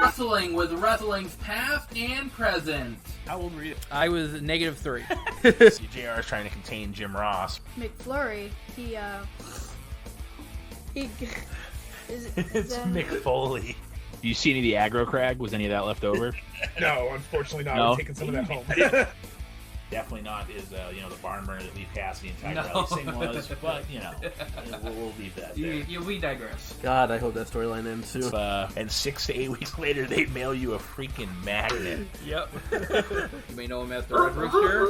Wrestling with wrestling's past and present. How old were you? I was -3. JR is trying to contain Jim Ross. McFlurry, It's Mick Foley. Do you see any of the aggro crag? Was any of that left over? No, unfortunately not. No? I'm taking some of that home. Definitely not is the barn burner that Leaf Cassidy and Tiger Rally Singh was, but we'll leave that there. We digress. God, I hope that storyline ends soon. And 6 to 8 weeks later, they mail you a freaking magnet. Yep. You may know him as the Red Rooster.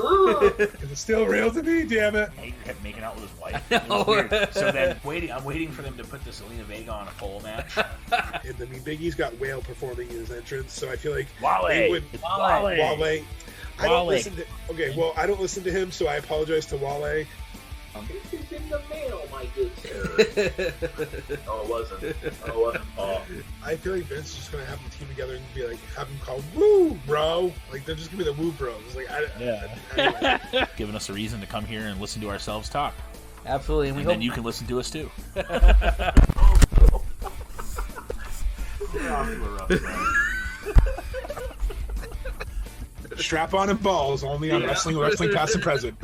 Is it still real to me? Damn it! He kept making out with his wife. It was weird. So then, I'm waiting for them to put the Selena Vega on a pole match. And I mean, Big E's got Whale performing in his entrance, so I feel like Wale. they would. It's Wale. Wale. I don't listen to. Okay, well, I don't listen to him, so I apologize to Wale. This is in the mail, my good sir. No, it wasn't. I feel like Vince is just gonna have them team together and be like, have them called Woo Bro. Like they're just gonna be the Woo Bros. Like, anyway. Giving us a reason to come here and listen to ourselves talk. Absolutely, And then you can listen to us too. Strap on and balls only on wrestling past and present.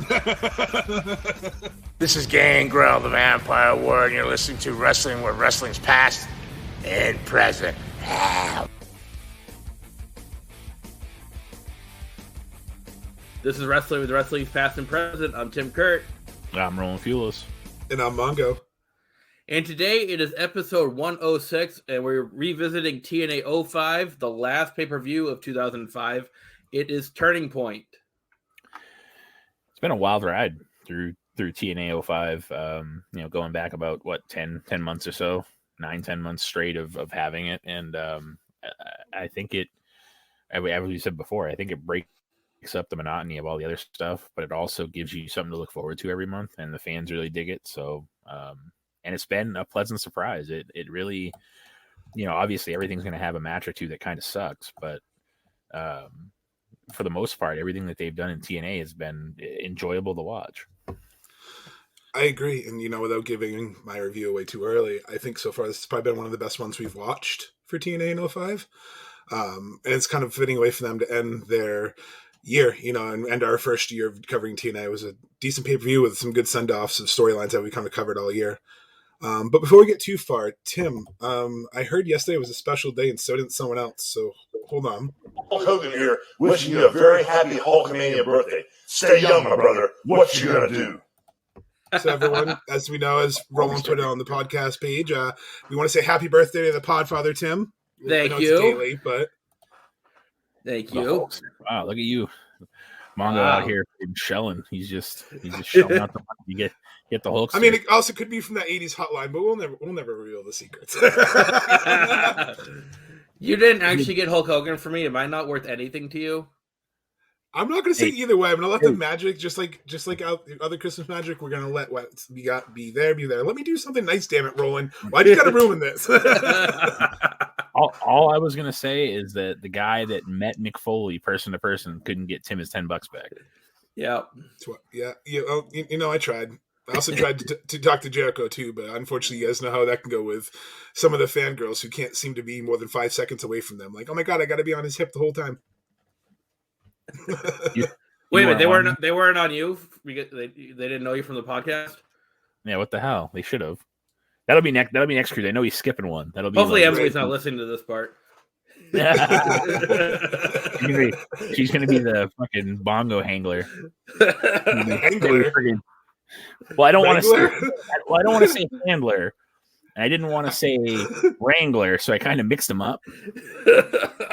This is Gangrel, the Vampire Warrior, and you're listening to Wrestling where wrestling's past and present. This is Wrestling with Wrestling's Past and Present. I'm Tim Kurt. I'm Roland Fulis. And I'm Mongo. And today it is episode 106, and we're revisiting TNA 05, the last pay-per-view of 2005. It is Turning Point. It's been a wild ride through TNA 05. Going back about 10 months or so, 9-10 months straight of having it, and I think it, as we said before, I think it breaks up the monotony of all the other stuff, but it also gives you something to look forward to every month, and the fans really dig it. So, and it's been a pleasant surprise. It really, obviously everything's going to have a match or two that kind of sucks, but for the most part, everything that they've done in TNA has been enjoyable to watch. I agree. And, without giving my review away too early, I think so far this has probably been one of the best ones we've watched for TNA in 05. And it's kind of fitting away for them to end their year, and end our first year of covering TNA. It was a decent pay-per-view with some good send-offs of storylines that we kind of covered all year. But before we get too far, Tim, I heard yesterday was a special day and so didn't someone else. So hold on. Hulk Hogan here, wishing you a very happy Hulkamania birthday. Stay young, my brother. What you gonna do? So everyone, as we know, as Roland put it on the podcast page, we want to say happy birthday to the Podfather, Tim. Thank I know you. It's a day late, but Thank you. Wow, look at you, Mongo out here shelling. He's just shelling out the money. You get the Hulk. I mean, it also could be from that '80s hotline, but we'll never reveal the secrets. You didn't actually get Hulk Hogan for me. Am I not worth anything to you? I'm not going to say either way. I'm going to let the magic, just like other Christmas magic, we're going to let what we got be there. Let me do something nice, damn it, Roland. Why do you got to ruin this? all I was going to say is that the guy that met Mick Foley person to person couldn't get Tim his $10 back. Yeah. Yeah. I tried. I also tried to talk to Jericho too, but unfortunately you guys know how that can go with some of the fangirls who can't seem to be more than 5 seconds away from them. Like, oh my God, I got to be on his hip the whole time. Wait a minute, they weren't on you? They didn't know you from the podcast? Yeah, what the hell? They should have. That'll be next cruise. I know he's skipping one. That'll be hopefully Emily's not listening to this part. She's gonna be the fucking bongo hangler. Well, I don't want to say handler. And I didn't want to say wrangler, so I kind of mixed them up.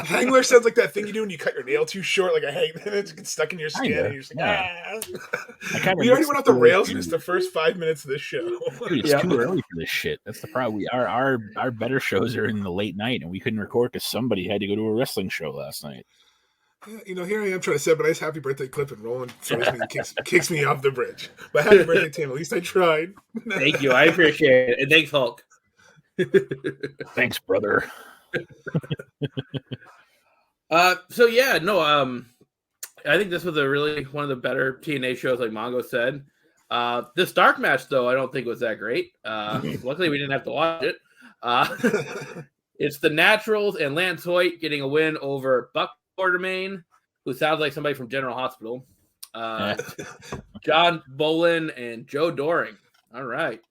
Hangler sounds like that thing you do when you cut your nail too short, like a hang. It gets stuck in your skin, and you're just like, We already went off the rails in just the first 5 minutes of this show. Dude, it's too early for this shit. That's the problem. Our better shows are in the late night, and we couldn't record because somebody had to go to a wrestling show last night. Yeah, here I am trying to set up a nice happy birthday clip, and Roland throws me and kicks me off the bridge. But happy birthday, Tim. At least I tried. Thank you. I appreciate it. And thanks, Hulk. Thanks, brother. I think this was one of the better TNA shows, like Mongo said. This dark match, though, I don't think was that great. Luckily, we didn't have to watch it. It's the Naturals and Lance Hoyt getting a win over Buck Quartermain, who sounds like somebody from General Hospital. John Bolin and Joe Doring. All right.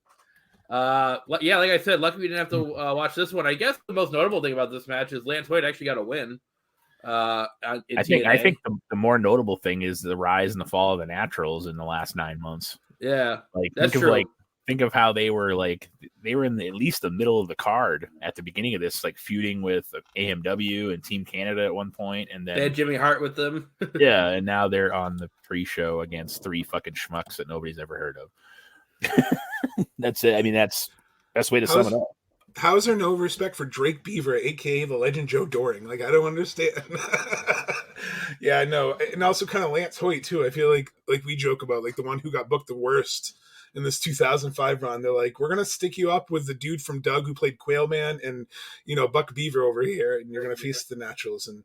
Yeah, like I said, lucky we didn't have to watch this one. I guess the most notable thing about this match is Lance Hoyt actually got a win. I think the more notable thing is the rise and the fall of the Naturals in the last 9 months. Yeah, like that's true. Think of how they were in at least the middle of the card at the beginning of this, like feuding with AMW and Team Canada at one point, and then they had Jimmy Hart with them. Yeah, and now they're on the pre-show against 3 fucking schmucks that nobody's ever heard of. That's it. I mean, that's the best way to sum it up. How is there no respect for Drake Beaver, aka the legend Joe Doring? Like, I don't understand. Yeah, I know. And also kind of Lance Hoyt too. I feel like we joke about like the one who got booked the worst in this 2005 run. They're like, we're gonna stick you up with the dude from Doug who played Quailman and Buck Beaver over here, and you're gonna face the Naturals. And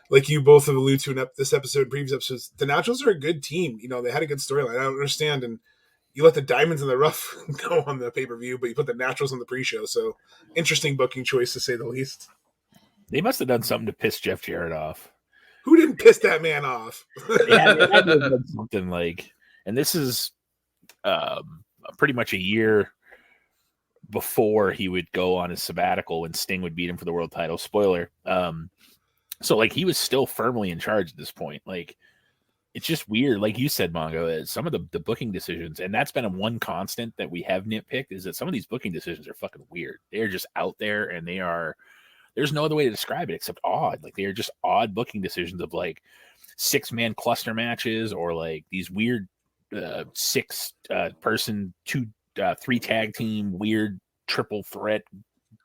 like you both have alluded to in this episode, previous episodes, the Naturals are a good team. They had a good storyline. I don't understand. And you let the Diamonds in the Rough go on the pay-per-view, but you put the Naturals on the pre-show. So interesting booking choice, to say the least. They must have done something to piss Jeff Jarrett off. Who didn't piss that man off? Yeah, they had to have done something like, and this is pretty much a year before he would go on his sabbatical when Sting would beat him for the world title. Spoiler. So like he was still firmly in charge at this point. Like, it's just weird. Like you said, Mongo, some of the booking decisions, and that's been a one constant that we have nitpicked, is that some of these booking decisions are fucking weird. They're just out there, and there's no other way to describe it except odd. Like, they are just odd booking decisions of like 6-man cluster matches, or like these weird 6 person 3 tag team weird triple threat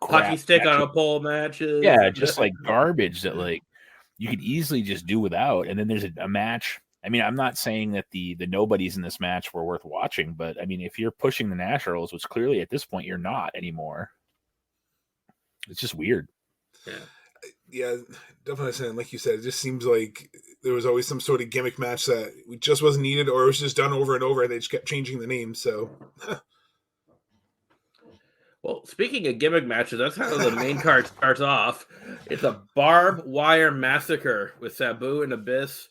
hockey stick matches. On a pole matches. Yeah, just like garbage that like you could easily just do without. And then there's a match. I mean, I'm not saying that the nobodies in this match were worth watching, but I mean, if you're pushing the Naturals, which clearly at this point you're not anymore, it's just weird. Yeah, definitely saying, like you said, it just seems like there was always some sort of gimmick match that just wasn't needed, or it was just done over and over, and they just kept changing the name. So, well, speaking of gimmick matches, that's how the main card starts off. It's a Barb Wire Massacre with Sabu and Abyss.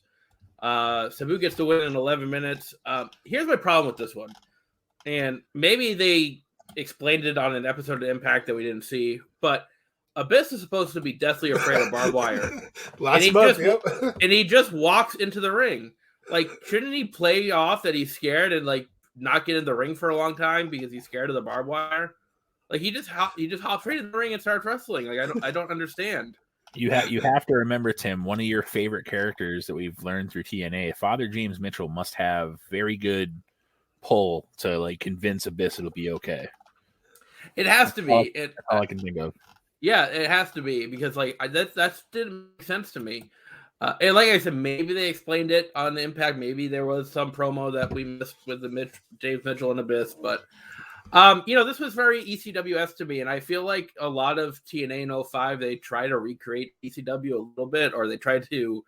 Sabu gets the win in 11 minutes. Here's my problem with this one, and maybe they explained it on an episode of Impact that we didn't see, but Abyss is supposed to be deathly afraid of barbed wire. And he just walks into the ring. Like, shouldn't he play off that he's scared and like not get in the ring for a long time because he's scared of the barbed wire? Like, he just hops right in the ring and starts wrestling. Like, I don't understand. You have to remember, Tim, one of your favorite characters that we've learned through TNA, Father James Mitchell, must have very good pull to like convince Abyss it'll be okay. It has to be. That's all I can think of. Yeah, it has to be, because like that didn't make sense to me. And like I said, maybe they explained it on the Impact. Maybe there was some promo that we missed with the James Mitchell and Abyss, but this was very ECWS to me, and I feel like a lot of TNA in 05, they try to recreate ECW a little bit, or they try to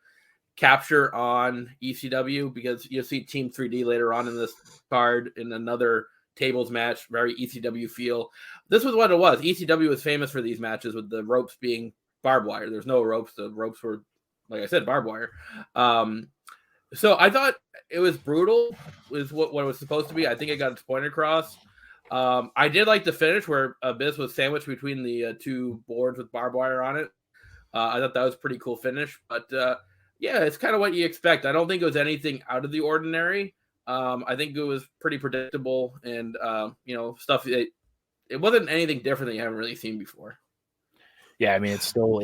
capture on ECW, because you'll see Team 3D later on in this card in another tables match, very ECW feel. This was what it was. ECW was famous for these matches with the ropes being barbed wire. There's no ropes. The ropes were, like I said, barbed wire. So I thought it was brutal, was what it was supposed to be. I think it got its point across. I did like the finish where Abyss was sandwiched between the 2 boards with barbed wire on it. I thought that was a pretty cool finish. But yeah, it's kind of what you expect. I don't think it was anything out of the ordinary. I think it was pretty predictable, and stuff that it wasn't anything different that you haven't really seen before. Yeah, I mean, it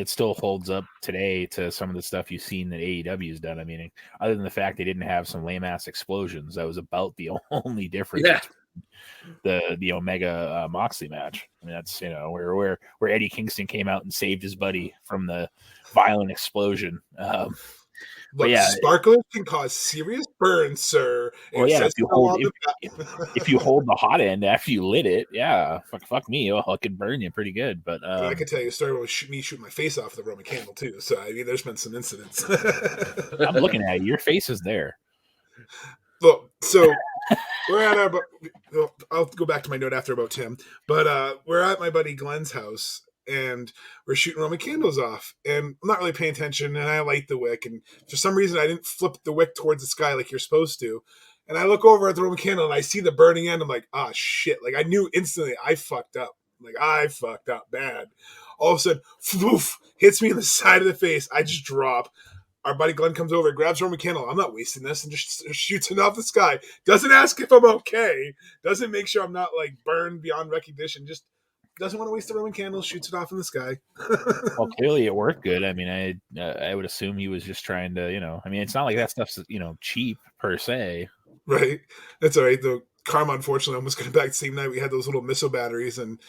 still holds up today to some of the stuff you've seen that AEW has done. I mean, other than the fact they didn't have some lame ass explosions, that was about the only difference. Yeah. The Omega Moxley match. I mean, that's where Eddie Kingston came out and saved his buddy from the violent explosion. But yeah, sparklers can cause serious burns, sir. Well, yeah, if you hold the hot end after you lit it, yeah, fuck me, it can burn you pretty good. But I can tell you a story about me shooting my face off with a Roman candle too. So I mean, there's been some incidents. I'm looking at you. Your face is there. Look, so we're at I'll go back to my note after about Tim, but we're at my buddy Glenn's house. and we're shooting Roman candles off, and I'm not really paying attention, and I light the wick, and for some reason I didn't flip the wick towards the sky like you're supposed to, and I look over at the Roman candle and I see the burning end. I'm like, ah, shit! Like I knew instantly I fucked up. Like I fucked up bad. All of a sudden, poof, hits me in the side of the face. I just drop. Our buddy Glenn comes over, grabs Roman candle. I'm not wasting this, and just shoots it off the sky. Doesn't ask if I'm okay. Doesn't make sure I'm not like burned beyond recognition. Just doesn't want to waste the Roman candle. Shoots it off in the sky. Well, clearly it worked good. I mean, I would assume he was just trying to, I mean, it's not like that stuff's cheap per se. Right. That's all right. Though Karma, unfortunately, almost got back the same night. We had those little missile batteries, and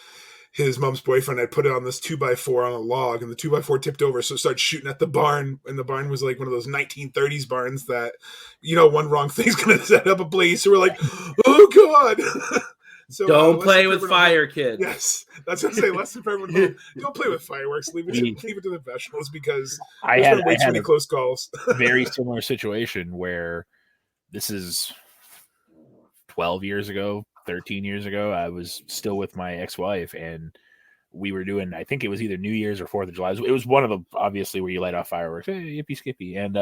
his mom's boyfriend had put it on this 2x4 on a log, and the 2x4 tipped over, so it started shooting at the barn, and the barn was like one of those 1930s barns that, one wrong thing's going to set up a blaze. So we're like, oh, God. So don't play with fire, kids. Yes. That's what I say. Lesson for everyone home. Don't play with fireworks. Leave it to the professionals, because there's been way too many close calls. Very similar situation where this is 12 years ago, 13 years ago. I was still with my ex-wife, and we were doing, I think it was either New Year's or 4th of July. It was one of them, obviously, where you light off fireworks. Hey, yippee skippy. And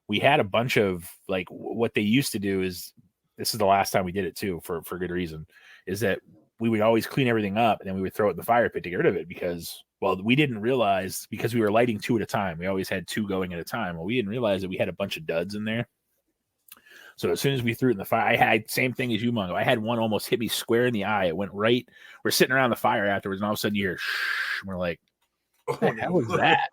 we had a bunch of, like, what they used to do is, this is the last time we did it too, for good reason, is that we would always clean everything up, and then we would throw it in the fire pit to get rid of it, because, well, we didn't realize, because we were lighting 2 at a time. We always had 2 going at a time. Well, we didn't realize that we had a bunch of duds in there. So as soon as we threw it in the fire, I had same thing as you, Mongo. I had one almost hit me square in the eye. It went right. We're sitting around the fire afterwards, and all of a sudden you hear shh. And we're like, what the hell was that?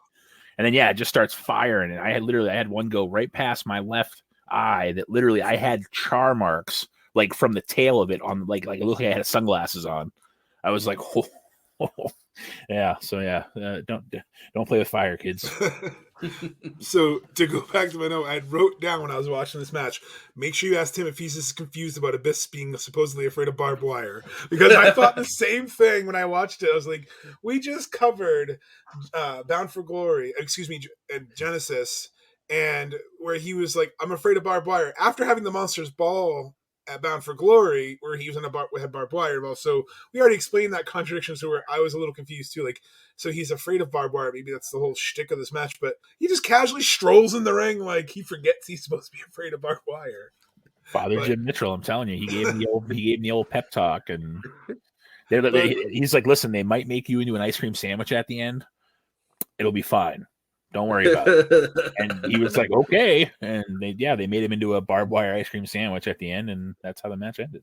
And then it just starts firing. And I had one go right past my left eye that literally I had char marks like from the tail of it on, like it looked like I had sunglasses on. I was like, oh. Yeah. So don't play with fire, kids. So to go back to my note, I wrote down when I was watching this match, make sure you ask him if he's as confused about Abyss being supposedly afraid of barbed wire, because I thought the same thing when I watched it. I was like, we just covered Bound for Glory, Genesis, and where he was like, I'm afraid of barbed wire, after having the Monsters Ball at Bound for Glory, where he was in had barbed wire involved. So we already explained that contradiction, so where I was a little confused too. Like, so he's afraid of barbed wire. Maybe that's the whole shtick of this match, but he just casually strolls in the ring like he forgets he's supposed to be afraid of barbed wire. Jim Mitchell, I'm telling you, he gave me the old pep talk, and he's like, listen, they might make you into an ice cream sandwich at the end. It'll be fine. Don't worry about it. And he was like, okay. And they made him into a barbed wire ice cream sandwich at the end, and that's how the match ended.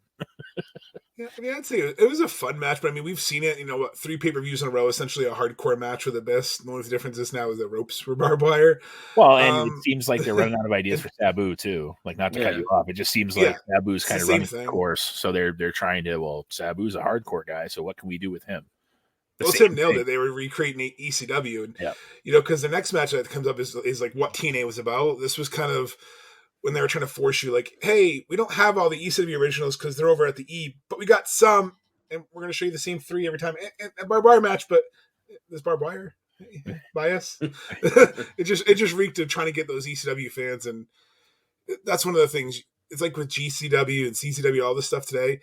Yeah, I mean, I'd say it was a fun match, but I mean, we've seen it, 3 pay-per-views in a row, essentially a hardcore match with Abyss. The only difference is now is the ropes were barbed wire. Well, and it seems like they're running out of ideas for Sabu too. Like, not to cut you off, it just seems like Sabu's kind of running the course. So they're trying to, well, Sabu's a hardcore guy, so what can we do with him? Tim nailed it. They were recreating ECW, and because the next match that comes up is like what TNA was about. This was kind of when they were trying to force you, like, hey, we don't have all the ECW originals because they're over at the E, but we got some, and we're going to show you the same 3 every time. A barbed wire match, but there's barbed wire bias. It just reeked of trying to get those ECW fans, and that's one of the things. It's like with GCW and CCW, all this stuff today.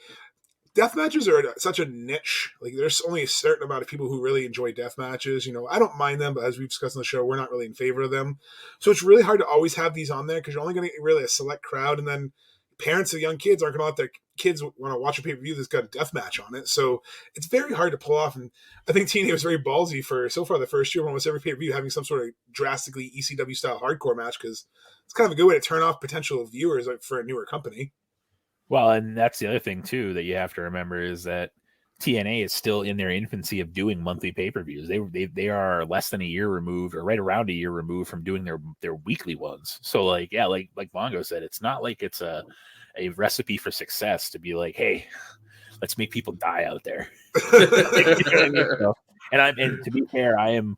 Death matches are such a niche. Like, there's only a certain amount of people who really enjoy death matches. I don't mind them, but as we've discussed on the show, we're not really in favor of them. So it's really hard to always have these on there, because you're only going to get really a select crowd, and then parents of young kids aren't going to let their kids want to watch a pay-per-view that's got a death match on it. So it's very hard to pull off. And I think TNA was very ballsy for so far the first year, almost every pay-per-view having some sort of drastically ECW style hardcore match, because it's kind of a good way to turn off potential viewers for a newer company. Well, and that's the other thing too that you have to remember is that TNA is still in their infancy of doing monthly pay-per-views. They are less than a year removed, or right around a year removed, from doing their weekly ones. So like Mongo said, it's not like it's a recipe for success to be like, hey, let's make people die out there. You know what I mean? And to be fair, I am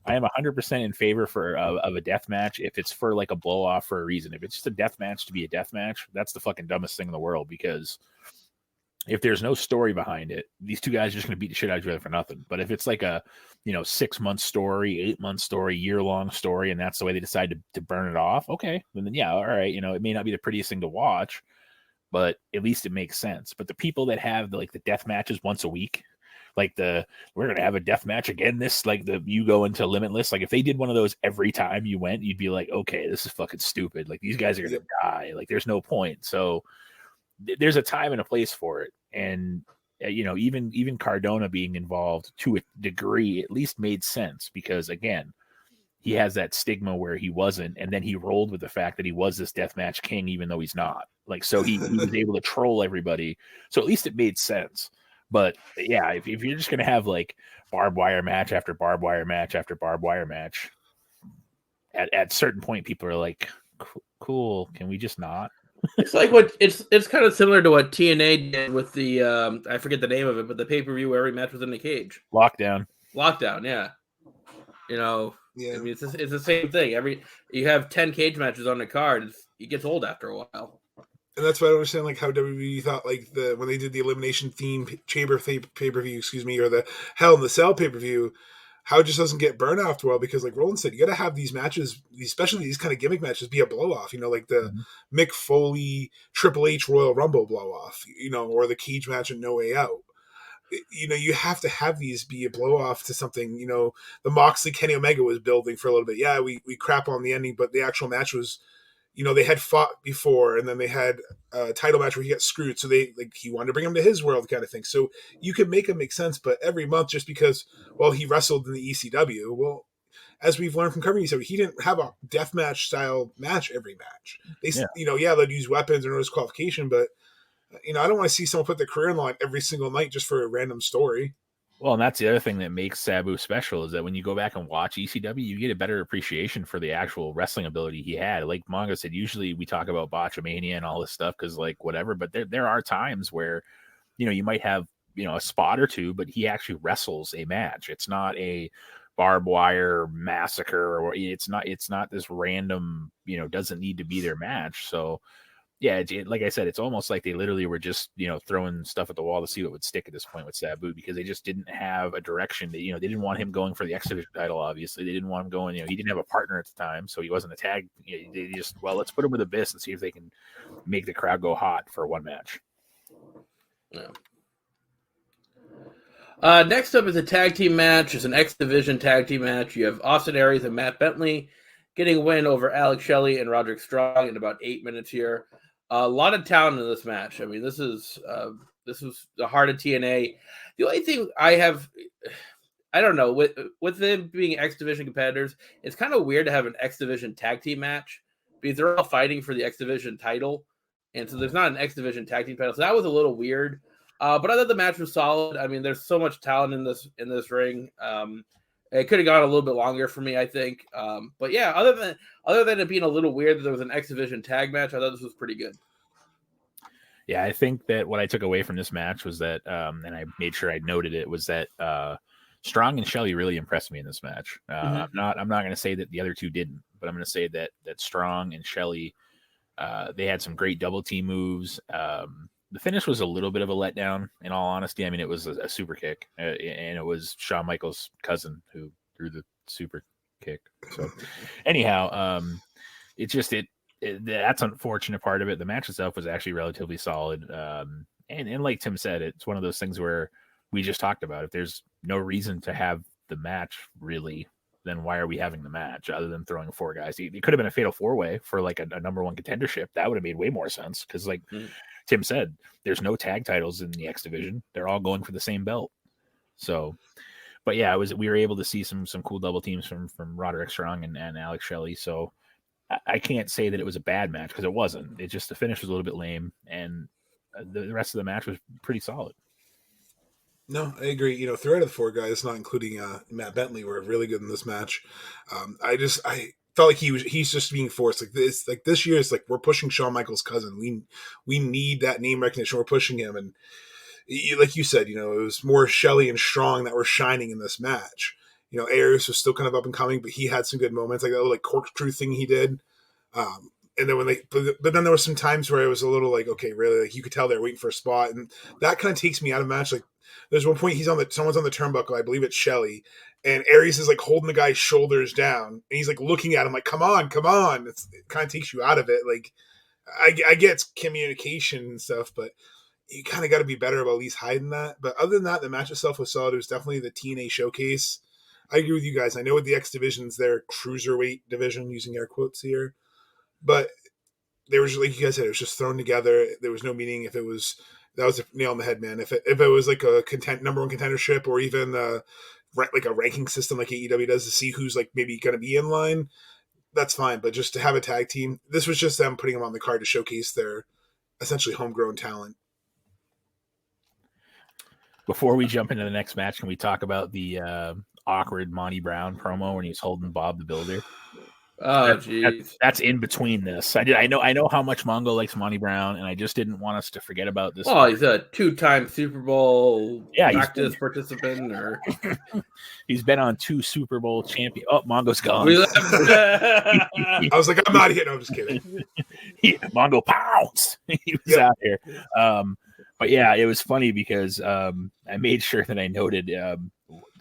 100% in favor of a death match if it's for like a blow off for a reason. If it's just a death match to be a death match, that's the fucking dumbest thing in the world, because if there's no story behind it, these 2 guys are just going to beat the shit out of each other for nothing. But if it's like a 6-month story, 8-month story, year-long story, and that's the way they decide to burn it off, okay, then all right, it may not be the prettiest thing to watch, but at least it makes sense. But the people that have the death matches once a week, like we're gonna have a death match again. You go into Limitless. Like if they did one of those every time you went, you'd be like, okay, this is fucking stupid. Like these guys are gonna die. Like there's no point. So there's a time and a place for it. And even Cardona being involved to a degree at least made sense, because again, he has that stigma where he wasn't, and then he rolled with the fact that he was this deathmatch king, even though he's not. Like, so he was able to troll everybody. So at least it made sense. But yeah, if you're just gonna have like barbed wire match after barbed wire match after barbed wire match, at a certain point, people are like, "Cool, can we just not?" It's like it's kind of similar to what TNA did with the I forget the name of it, but the pay-per-view where every match was in the cage. Lockdown, yeah. I mean, it's the same thing. You have 10 cage matches on the card. It gets old after a while. And that's why I don't understand like how WWE thought like when they did the elimination theme chamber pay-per-view, or the Hell in the Cell pay-per-view, how it just doesn't get burned after a while, because like Roland said, you got to have these matches, especially these kind of gimmick matches, be a blow-off, like the Mick Foley Triple H Royal Rumble blow-off, or the cage match at No Way Out. You have to have these be a blow-off to something. The Moxley Kenny Omega was building for a little bit. Yeah, we crap on the ending, but the actual match was, they had fought before, and then they had a title match where he got screwed. So he wanted to bring him to his world kind of thing. So you can make him make sense, but every month, just because, he wrestled in the ECW, as we've learned from covering ECW, he didn't have a deathmatch style match every match. They'd use weapons or no disqualification, but I don't want to see someone put their career on the line every single night just for a random story. Well, and that's the other thing that makes Sabu special, is that when you go back and watch ECW, you get a better appreciation for the actual wrestling ability he had. Like Mongo said, usually we talk about botchamania and all this stuff because like whatever, but there are times where, you might have, a spot or two, but he actually wrestles a match. It's not a barbed wire massacre, or it's not this random, doesn't need to be their match. So yeah, like I said, it's almost like they literally were just, throwing stuff at the wall to see what would stick at this point with Sabu, because they just didn't have a direction. They didn't want him going for the X Division title, obviously. They didn't want him going, he didn't have a partner at the time, so he wasn't a tag. They just, let's put him with Abyss and see if they can make the crowd go hot for one match. Yeah. Next up is a tag team match. It's an X Division tag team match. You have Austin Aries and Matt Bentley getting a win over Alex Shelley and Roderick Strong in about 8 minutes here. A lot of talent in this match. I mean, this was the heart of TNA. The only thing I don't know, with them being X Division competitors, it's kind of weird to have an X Division tag team match because they're all fighting for the X Division title, and so there's not an X Division tag team title. So that was a little weird. But I thought the match was solid. I mean, there's so much talent in this ring. It could have gone a little bit longer for me, I think. But yeah, other than it being a little weird that there was an X Division tag match, I thought this was pretty good. Yeah, I think that what I took away from this match was that, and I made sure I noted it, was that Strong and Shelley really impressed me in this match. I'm not going to say that the other two didn't, but I'm going to say that Strong and Shelley, they had some great double team moves. The finish was a little bit of a letdown, in all honesty. I mean, it was a super kick, and it was Shawn Michaels' cousin who threw the super kick. So, anyhow, that's unfortunate part of it. The match itself was actually relatively solid, and like Tim said, it's one of those things where we just talked about. If there's no reason to have the match, really, then why are we having the match other than throwing four guys? It could have been a fatal four-way for like a number one contendership. That would have made way more sense because, like Tim said, there's no tag titles in the X Division. They're all going for the same belt. So, but yeah, we were able to see some cool double teams from Roderick Strong and Alex Shelley. So I can't say that it was a bad match because it wasn't. It just, the finish was a little bit lame, and the rest of the match was pretty solid. No, I agree. Three out of the four guys, not including Matt Bentley, were really good in this match. I felt like he's just being forced. Like this year is like we're pushing Shawn Michaels' cousin. We need that name recognition. We're pushing him, and like you said, it was more Shelley and Strong that were shining in this match. Aries was still kind of up and coming, but he had some good moments, like that little corkscrew thing he did. And then but then there were some times where it was a little like, okay, really, like you could tell they're waiting for a spot, and that kind of takes me out of the match. Like there's one point someone's on the turnbuckle, I believe it's Shelley, and Aries is like holding the guy's shoulders down, and he's like looking at him like, come on. It kind of takes you out of it. Like I get it's communication and stuff, but you kind of got to be better about at least hiding that. But other than that, the match itself was solid. It was definitely the TNA showcase. I agree with you guys. I know with the X division's their cruiserweight division, using air quotes here, but they were just, like you guys said, it was just thrown together. There was no meaning if it was that was a nail on the head, man. If it was like a number one contendership or even like a ranking system like AEW does to see who's like maybe going to be in line, that's fine. But just to have a tag team, this was just them putting them on the card to showcase their essentially homegrown talent. Before we jump into the next match, can we talk about the awkward Monty Brown promo when he's holding Bob the Builder? Oh, jeez. That's in between this. I know how much Mongo likes Monty Brown, and I just didn't want us to forget about this. Oh, he's a 2-time Super Bowl practice participant. Or he's been on 2 Super Bowl champion. Oh, Mongo's gone. I was like, I'm out of here. No, I'm just kidding. Mongo pounds. He was out here. But yeah, it was funny because I made sure that I noted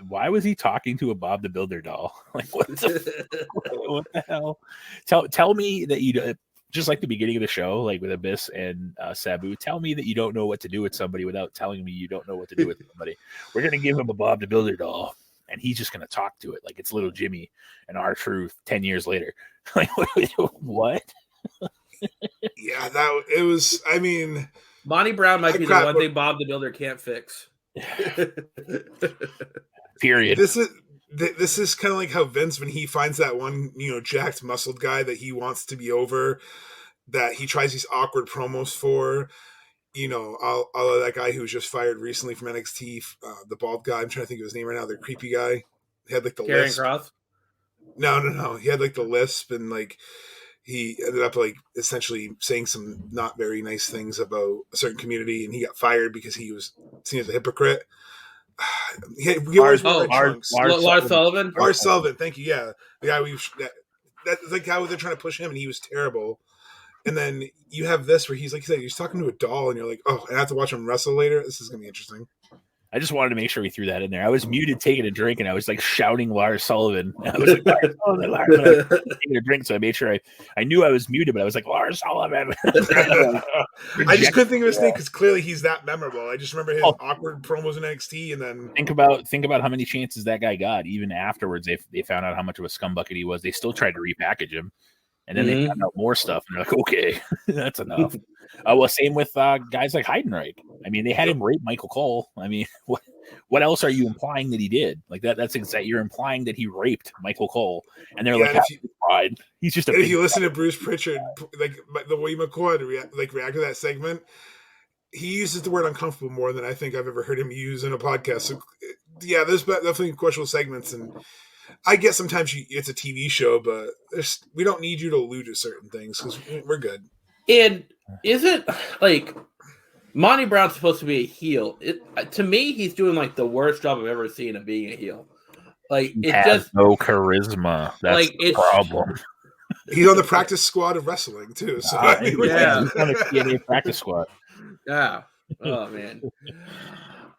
why was he talking to a Bob the Builder doll? Like what the hell? Tell me that you just like the beginning of the show, like with Abyss and Sabu. Tell me that you don't know what to do with somebody without telling me you don't know what to do with somebody. We're gonna give him a Bob the Builder doll, and he's just gonna talk to it like it's little Jimmy and R-Truth 10 years later. Like what? Yeah, it was. I mean. Monty Brown might be the one thing Bob the Builder can't fix. Period. This is kind of like how Vince, when he finds that one, jacked, muscled guy that he wants to be over, that he tries these awkward promos for. All of that guy who was just fired recently from NXT, the bald guy. I'm trying to think of his name right now. The creepy guy. He had like the Karrion lisp. Kross? No. He had like the lisp and like. He ended up like essentially saying some not very nice things about a certain community, and he got fired because he was seen as a hypocrite. Lars Sullivan. Lars Sullivan, thank you. Yeah, the guy that's the guy where they're trying to push him, and he was terrible. And then you have this where he's like you said, he's talking to a doll, and you're like, oh, and I have to watch him wrestle later. This is gonna be interesting. I just wanted to make sure we threw that in there. I was muted taking a drink, and I was like shouting Lars Sullivan. I was like, Lars Sullivan, Lars Sullivan. Taking a drink, so I made sure I knew I was muted, but I was like, Lars Sullivan. I just couldn't think of his name because clearly he's that memorable. I just remember his awkward promos in NXT, and then think about how many chances that guy got. Even afterwards, they found out how much of a scumbucket he was. They still tried to repackage him. And then they found out more stuff, and they're like, okay, that's enough. Well, same with guys like Heidenreich. I mean, they had him rape Michael Cole. I mean, what else are you implying that he did? Like that's exactly, you're implying that he raped Michael Cole, and they're like, he's just a. If you listen to Bruce Pritchard, like the way McCoy react to that segment, he uses the word uncomfortable more than I think I've ever heard him use in a podcast. So, yeah, there's definitely questionable segments, and I guess sometimes it's a TV show, but we don't need you to allude to certain things because we're good. And is it like Monty Brown's supposed to be a heel? To me, he's doing like the worst job I've ever seen of being a heel. Like he has no charisma. That's like the problem. He's on the practice squad of wrestling too. So he's on the TNA practice squad. Yeah. Oh man.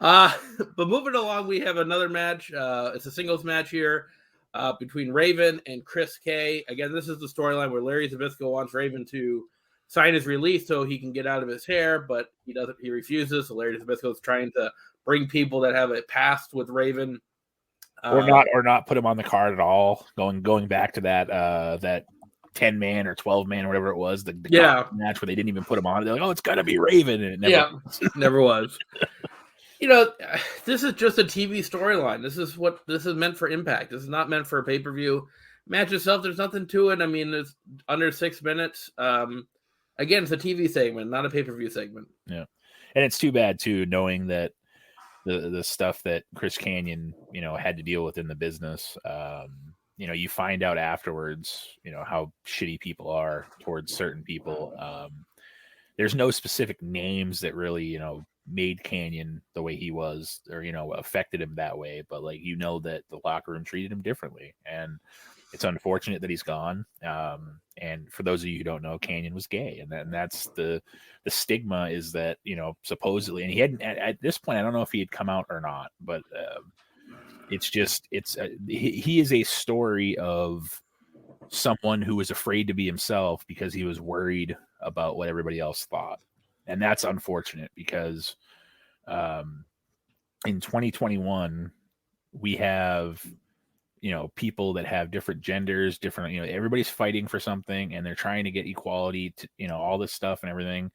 But moving along, we have another match. It's a singles match here between Raven and Chris K. Again, this is the storyline where Larry Zbyszko wants Raven to sign his release so he can get out of his hair, but he doesn't. He refuses. So Larry Zbyszko is trying to bring people that have a past with Raven, or not put him on the card at all. Going back to that 10-man or 12-man, whatever it was, the match where they didn't even put him on. They're like, oh, it's gonna be Raven, and it never never was. This is just a TV storyline. This is meant for Impact. This is not meant for a pay-per-view. Match itself, there's nothing to it. I mean, it's under 6 minutes. Again, it's a TV segment, not a pay-per-view segment. Yeah. And it's too bad, too, knowing that the stuff that Chris Kanyon, had to deal with in the business, you find out afterwards, how shitty people are towards certain people. There's no specific names that really, made Kanyon the way he was or, affected him that way. But that the locker room treated him differently. And it's unfortunate that he's gone. And for those of you who don't know, Kanyon was gay. And that's the stigma is that, supposedly, and he hadn't at this point, I don't know if he had come out or not, but he is a story of someone who was afraid to be himself because he was worried about what everybody else thought. And that's unfortunate because in 2021, we have, people that have different genders, different, everybody's fighting for something and they're trying to get equality to, all this stuff and everything.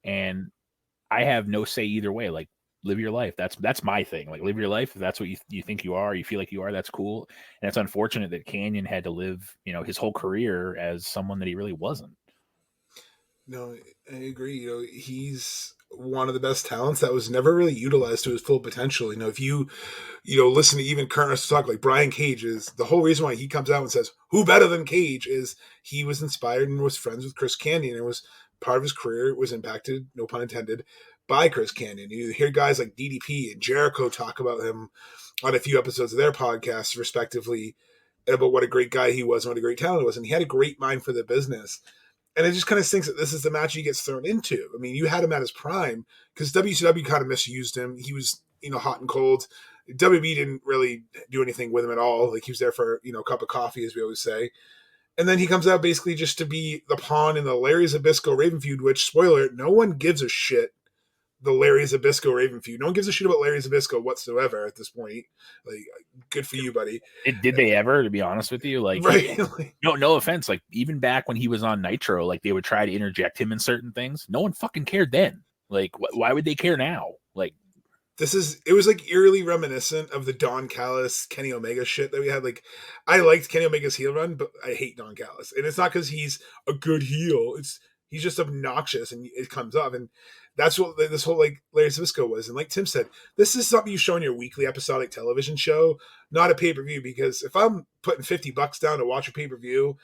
And I have no say either way. Like, live your life. That's my thing. Like, live your life. If that's what you think you are, you feel like you are, that's cool. And it's unfortunate that Canyon had to live, his whole career as someone that he really wasn't. No, I agree. He's one of the best talents that was never really utilized to his full potential. If you listen to even current talk, like Brian Cage, is the whole reason why he comes out and says, who better than Cage, is he was inspired and was friends with Chris Canyon. It was part of his career was impacted, no pun intended, by Chris Canyon. You hear guys like DDP and Jericho talk about him on a few episodes of their podcasts, respectively, about what a great guy he was and what a great talent he was. And he had a great mind for the business. And it just kind of stinks that this is the match he gets thrown into. I mean, you had him at his prime because WCW kind of misused him. He was, hot and cold. WB didn't really do anything with him at all. Like, he was there for, a cup of coffee, as we always say. And then he comes out basically just to be the pawn in the Larry Zbyszko Raven feud, which, spoiler, no one gives a shit. The Larry Zbyszko Raven feud. No one gives a shit about Larry Zbyszko whatsoever at this point. Like, good for you, buddy. Did they ever, to be honest with you? Like, right? No offense. Like, even back when he was on Nitro, like, they would try to interject him in certain things. No one fucking cared then. Like, why would they care now? Like, it was like eerily reminiscent of the Don Callis, Kenny Omega shit that we had. Like, I liked Kenny Omega's heel run, but I hate Don Callis. And it's not because he's a good heel. He's just obnoxious and it comes up. And that's what this whole, like, Larry Zbyszko was. And like Tim said, this is something you show in your weekly episodic television show, not a pay-per-view, because if I'm putting $50 down to watch a pay-per-view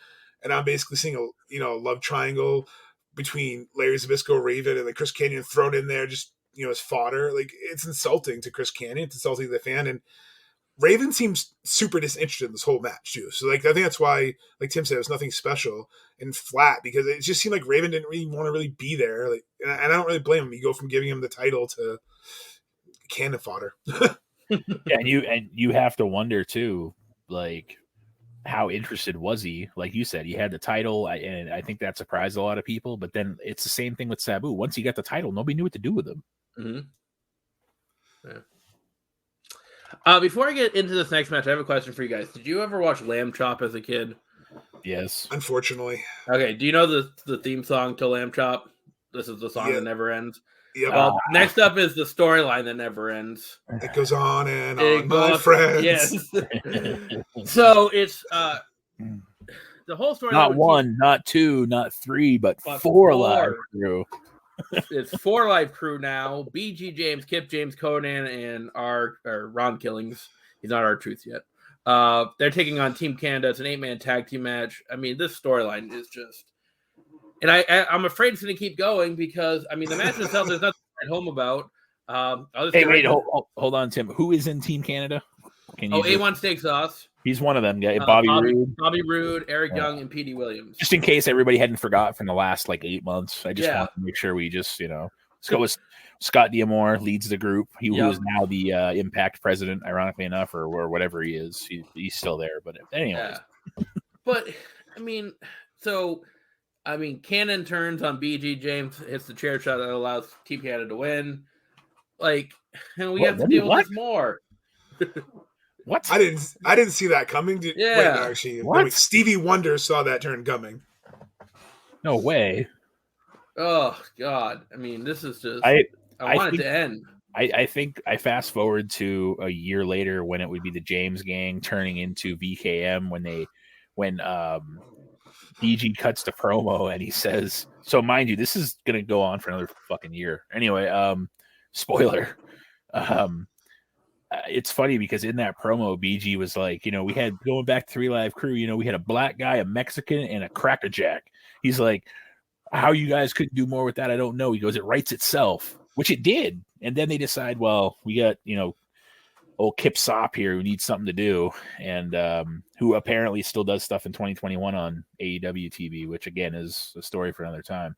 and I'm basically seeing a love triangle between Larry Zbyszko, Raven, and like Chris Canyon thrown in there just, as fodder, like, it's insulting to Chris Canyon. It's insulting to the fan. And Raven seems super disinterested in this whole match too. So, like, I think that's why, like Tim said, it was nothing special and flat, because it just seemed like Raven didn't really want to really be there. Like, and I don't really blame him. You go from giving him the title to cannon fodder. Yeah, and you have to wonder too, like, how interested was he? Like you said, he had the title, and I think that surprised a lot of people. But then it's the same thing with Sabu. Once he got the title, nobody knew what to do with him. Mm-hmm. Yeah. Before I get into this next match, I have a question for you guys. Did you ever watch Lamb Chop as a kid? Yes. Unfortunately. Okay. Do you know the theme song to Lamb Chop? This is the song that never ends. Yep. Well, next up is the storyline that never ends. It goes on and on, my friends. Yes. So it's the whole story. Not one, not two, not three, but four live crew. It's 4 live crew now. BG James, Kip James, Conan, and our Ron Killings. He's not our truth yet. They're taking on Team Canada. It's an 8-man tag team match. I mean, this storyline is just, and I'm afraid it's going to keep going because, I mean, the match itself, there's nothing to write home about. Wait, hold on, Tim. Who is in Team Canada? A1 Steak Sauce. He's one of them guys. Bobby Roode, Eric Young, and Petey Williams. Just in case everybody hadn't forgot from the last 8 months, I just want to make sure we just let's go with Scott D'Amore leads the group. He was now the Impact president, ironically enough, or whatever he is. He's still there, but anyways. Yeah. But Cannon turns on BG James, hits the chair shot that allows Team Canada to win. And we have to deal with this more. What? I didn't see that coming. Wait, Stevie Wonder saw that turn coming. No way. Oh God! I mean, this is just. I want it to end. I think I fast forward to a year later when it would be the James Gang turning into VKM when BG cuts the promo and he says, so mind you, this is gonna go on for another fucking year. Anyway, spoiler. It's funny because in that promo, BG was like, we had, going back to 3 Live Crew, we had a black guy, a Mexican, and a crackerjack. He's like, how you guys couldn't do more with that, I don't know. He goes, it writes itself, which it did. And then they decide, well, we got, old Kip Sop here who needs something to do, and who apparently still does stuff in 2021 on AEW TV, which again is a story for another time.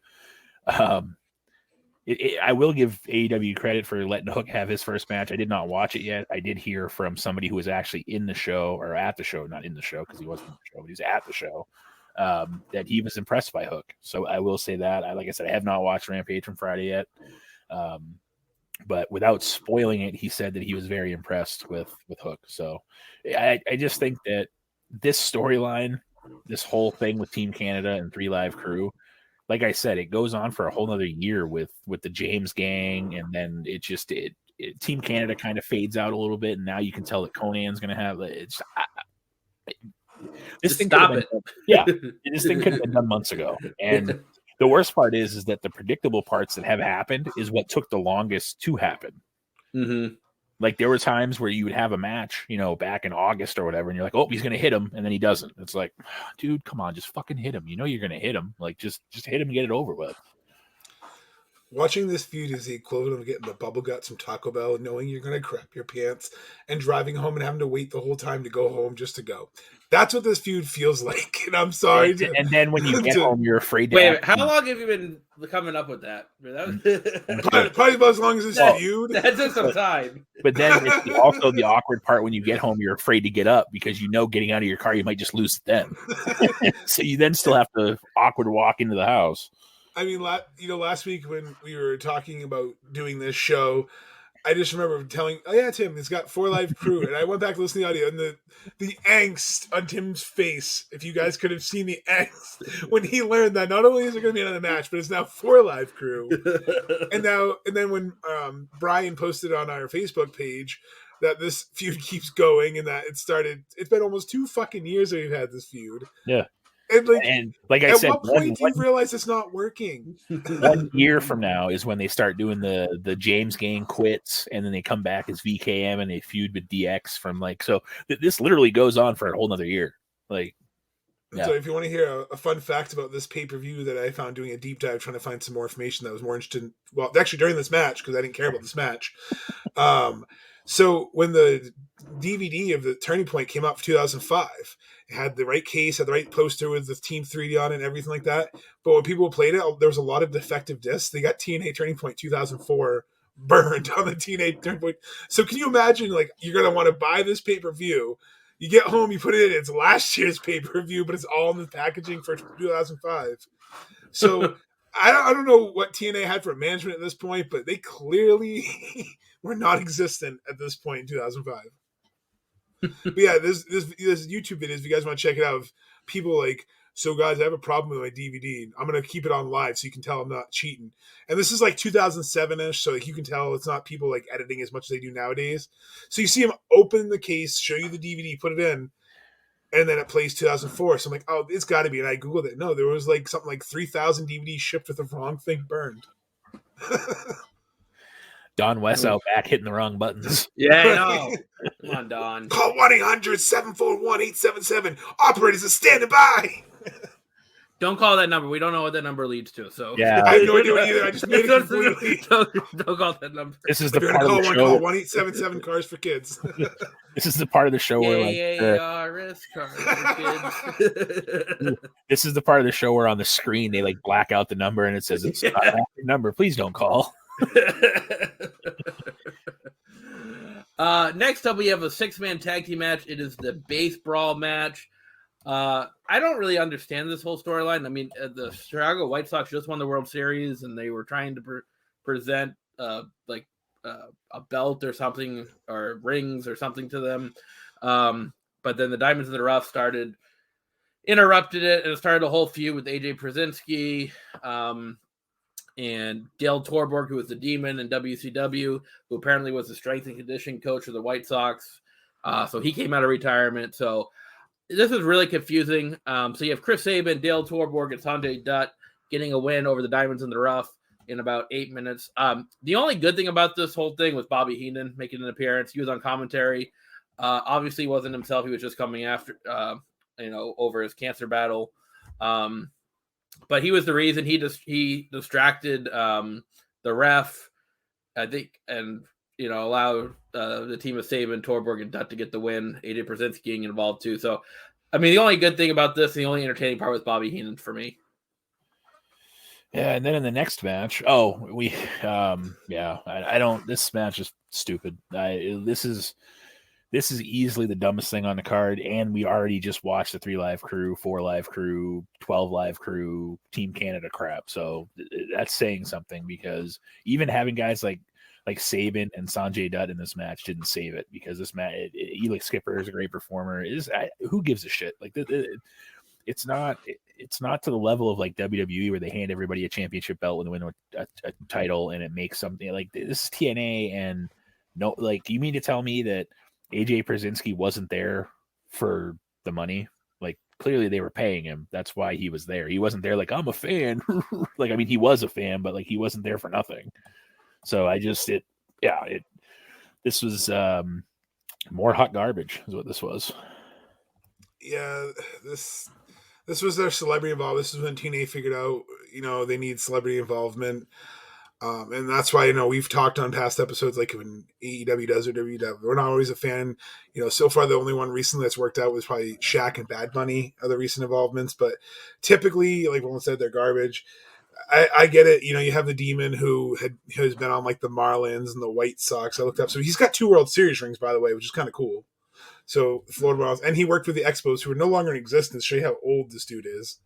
I will give AEW credit for letting Hook have his first match. I did not watch it yet. I did hear from somebody who was actually in the show, or at the show, not in the show because he wasn't in the show, but he was at the show. that he was impressed by Hook. So I will say that. Like I said, I have not watched Rampage from Friday yet. But without spoiling it, he said that he was very impressed with Hook. So I just think that this storyline, this whole thing with Team Canada and 3 Live Crew, like I said, it goes on for a whole nother year with the James gang, and then Team Canada kind of fades out a little bit, and now you can tell that Conan's going to have it's. This Just thing stop it. This thing could have been done months ago, and the worst part is that the predictable parts that have happened is what took the longest to happen. Mm-hmm. Like there were times where you would have a match, back in August or whatever, and you're like, oh, he's going to hit him. And then he doesn't. It's like, dude, come on, just fucking hit him. You're going to hit him. Like just hit him and get it over with. Watching this feud is the equivalent of getting the bubble guts from Taco Bell, knowing you're going to crap your pants and driving home and having to wait the whole time to go home just to go. That's what this feud feels like. And I'm sorry. And then when you get home, you're afraid to. Wait, how long have you been coming up with that? Probably about as long as this feud. That took some time. But then it's also the awkward part when you get home, you're afraid to get up because getting out of your car, you might just lose it then. So you then still have to awkward walk into the house. I mean, last week when we were talking about doing this show, I just remember telling, oh yeah, Tim, it's got 4 Live Crew. And I went back to listen to the audio, and the angst on Tim's face, if you guys could have seen the angst when he learned that not only is it going to be another match, but it's now 4 Live Crew. and then when Brian posted on our Facebook page that this feud keeps going and that it's been almost 2 fucking years that we've had this feud. Yeah. And like I said, at what point do you realize it's not working? 1 year from now is when they start doing the James gang quits, and then they come back as VKM and they feud with DX from this literally goes on for a whole nother year. So if you want to hear a fun fact about this pay-per-view that I found doing a deep dive trying to find some more information that was more interesting, well, actually during this match, because I didn't care about this match. So when the DVD of the Turning Point came out for 2005, it had the right case, had the right poster with the Team 3D on it and everything like that. But when people played it, there was a lot of defective discs. They got TNA Turning Point 2004 burned on the TNA Turning Point. So can you imagine, you're going to want to buy this pay-per-view. You get home, you put it in, it's last year's pay-per-view, but it's all in the packaging for 2005. So I don't know what TNA had for management at this point, but they clearly were non-existent at this point in 2005. But yeah, this YouTube video, if you guys want to check it out, people so guys, I have a problem with my DVD. I'm going to keep it on live so you can tell I'm not cheating. And this is 2007-ish, so you can tell it's not people editing as much as they do nowadays. So you see him open the case, show you the DVD, put it in, and then it plays 2004. So I'm like, oh, it's got to be. And I Googled it. No, there was something like 3,000 DVDs shipped with the wrong thing burned. Don West out back hitting the wrong buttons. Yeah, I know. Come on, Don. Call 1-800-741-877. Operators are standing by. Don't call that number. We don't know what that number leads to. So yeah, I have no idea either. I just made it completely. Don't call that number. This is the part of the show. Call 1-877 Cars for Kids. This is the part of the show where Cars for Kids. This is the part of the show where on the screen they black out the number and it says it's not an active number. Please don't call. Next up, we have a 6-man tag team match. It is the base brawl match. I don't really understand this whole storyline. I mean, the Chicago White Sox just won the World Series, and they were trying to present a belt or something, or rings or something to them. But then the Diamonds in the Rough interrupted it, and it started a whole feud with AJ Przinsky. And Dale Torborg, who was the Demon in WCW, who apparently was the strength and conditioning coach of the White Sox. So he came out of retirement. So this is really confusing. So you have Chris Sabin, Dale Torborg, and Sanjay Dutt getting a win over the Diamonds in the Rough in about 8 minutes. The only good thing about this whole thing was Bobby Heenan making an appearance. He was on commentary. Obviously, he wasn't himself. He was just coming after, over his cancer battle. But he was the reason. He distracted the ref, I think, and allowed the team of Sabin, Torborg, and Dutt to get the win. AJ Przinsky getting involved too. So, I mean, the only good thing about this, the only entertaining part was Bobby Heenan for me. Yeah, and then in the next match, I don't. This match is stupid. This is this is easily the dumbest thing on the card, and we already just watched the 3 live crew, 4 live crew, 12 live crew, Team Canada crap. So that's saying something, because even having guys like Saban and Sanjay Dutt in this match didn't save it, because this match, Elix Skipper is a great performer. Who gives a shit? Like it's not to the level of like WWE where they hand everybody a championship belt and win a title, and it makes something like this is TNA. And no, like, you mean to tell me that AJ Przinsky wasn't there for the money? Like, clearly they were paying him. That's why he was there. He wasn't there like, I'm a fan. Like, I mean, he was a fan, but like, he wasn't there for nothing. So this was more hot garbage is what this was. Yeah, this was their celebrity involvement. This is when TNA figured out, they need celebrity involvement. And that's why, we've talked on past episodes, like when AEW does or WWE, we're not always a fan. So far, the only one recently that's worked out was probably Shaq and Bad Bunny are the recent involvements. But typically, like Roland said, they're garbage. I get it. You have the Demon who has been on like the Marlins and the White Sox. I looked up. So he's got 2 World Series rings, by the way, which is kind of cool. So Florida Marlins. And he worked with the Expos, who are no longer in existence. Show you how old this dude is.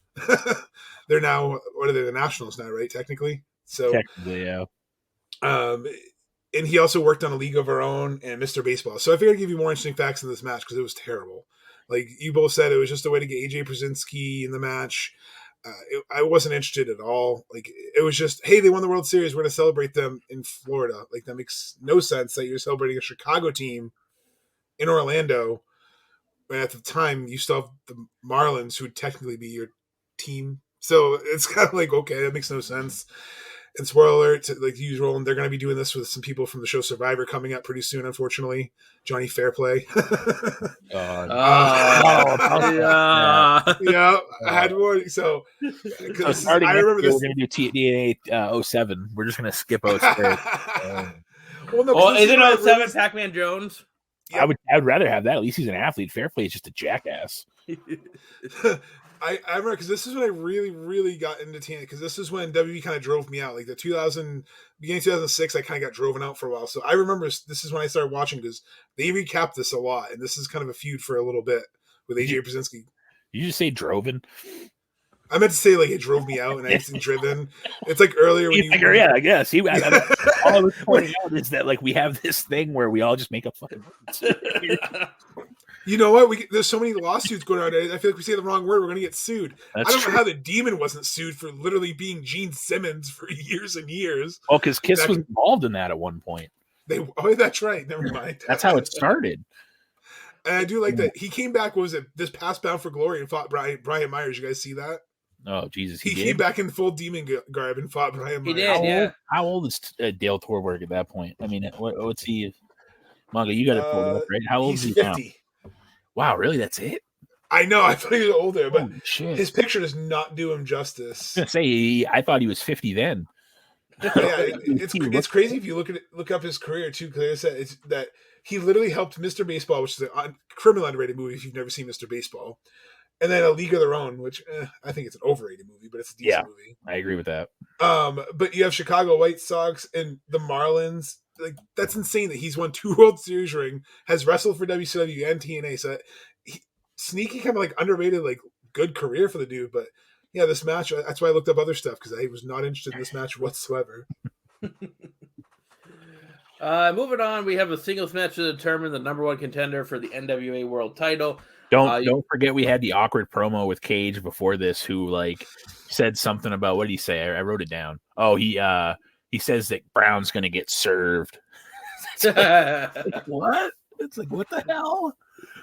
They're now, what are they, the Nationals now, right? Technically. So technically, yeah. And he also worked on A League of Our Own and Mr. Baseball. So I figured I'd give you more interesting facts in this match because it was terrible. Like you both said, it was just a way to get AJ Przinsky in the match. I wasn't interested at all. Like it was just, hey, they won the World Series. We're going to celebrate them in Florida. Like that makes no sense that you're celebrating a Chicago team in Orlando. But at the time, you still have the Marlins, who would technically be your team. So it's kind of like, okay, that makes no sense. And spoiler alert, like use Roland, they're going to be doing this with some people from the show Survivor coming up pretty soon, unfortunately. Johnny Fairplay. God. Yeah, I had one. So, starting I remember this. We're going to do TNA 07. We're just going to skip 06. Well, isn't 07 Pac-Man Jones? Yep. I would rather have that. At least he's an athlete. Fairplay is just a jackass. I remember because this is when I really, really got into TNA, because this is when WWE kind of drove me out. Like the beginning of 2006, I kind of got driven out for a while. So I remember this is when I started watching, because they recapped this a lot, and this is kind of a feud for a little bit with AJ Przinsky. Did you just say droven? I meant to say like it drove me out, and I wasn't driven. It's like earlier when yeah, I guess. All I was pointing out is that like we have this thing where we all just make up fucking words. You know what? There's so many lawsuits going on. I feel like we say the wrong word, we're going to get sued. That's I don't true. know how the Demon wasn't sued for literally being Gene Simmons for years and years. Oh, because Kiss was involved in that at one point. That's right. Never mind. That's how it started. And I do like that he came back. What was it? This past Bound for Glory and fought Brian Myers. You guys see that? Oh Jesus! He came back in full Demon garb and fought Brian Myers. He did. Yeah. How old is Dale Torberg at that point? I mean, what's he? Manga, you got it pulled up, right? How old is he 50. now? Wow, really? That's it? I know. I thought he was older, but his picture does not do him justice. I was gonna say, I thought he was 50 then. Yeah, it's crazy if you look up his career too. Because it's that he literally helped Mr. Baseball, which is a criminal underrated movie if you've never seen Mr. Baseball, and then A League of Their Own, which I think it's an overrated movie, but it's a decent movie. I agree with that. But you have Chicago White Sox and the Marlins. Like that's insane that he's won 2 World Series ring, has wrestled for WCW and TNA. So sneaky, kind of like underrated, like good career for the dude. But yeah, this match, that's why I looked up other stuff, because I was not interested in this match whatsoever. Moving on, we have a singles match to determine the number 1 contender for the NWA World Title. Don't forget we had the awkward promo with Cage before this, who like said something about, what did he say? I wrote it down. Oh, he says that Brown's going to get served. Like, what? It's like, what the hell?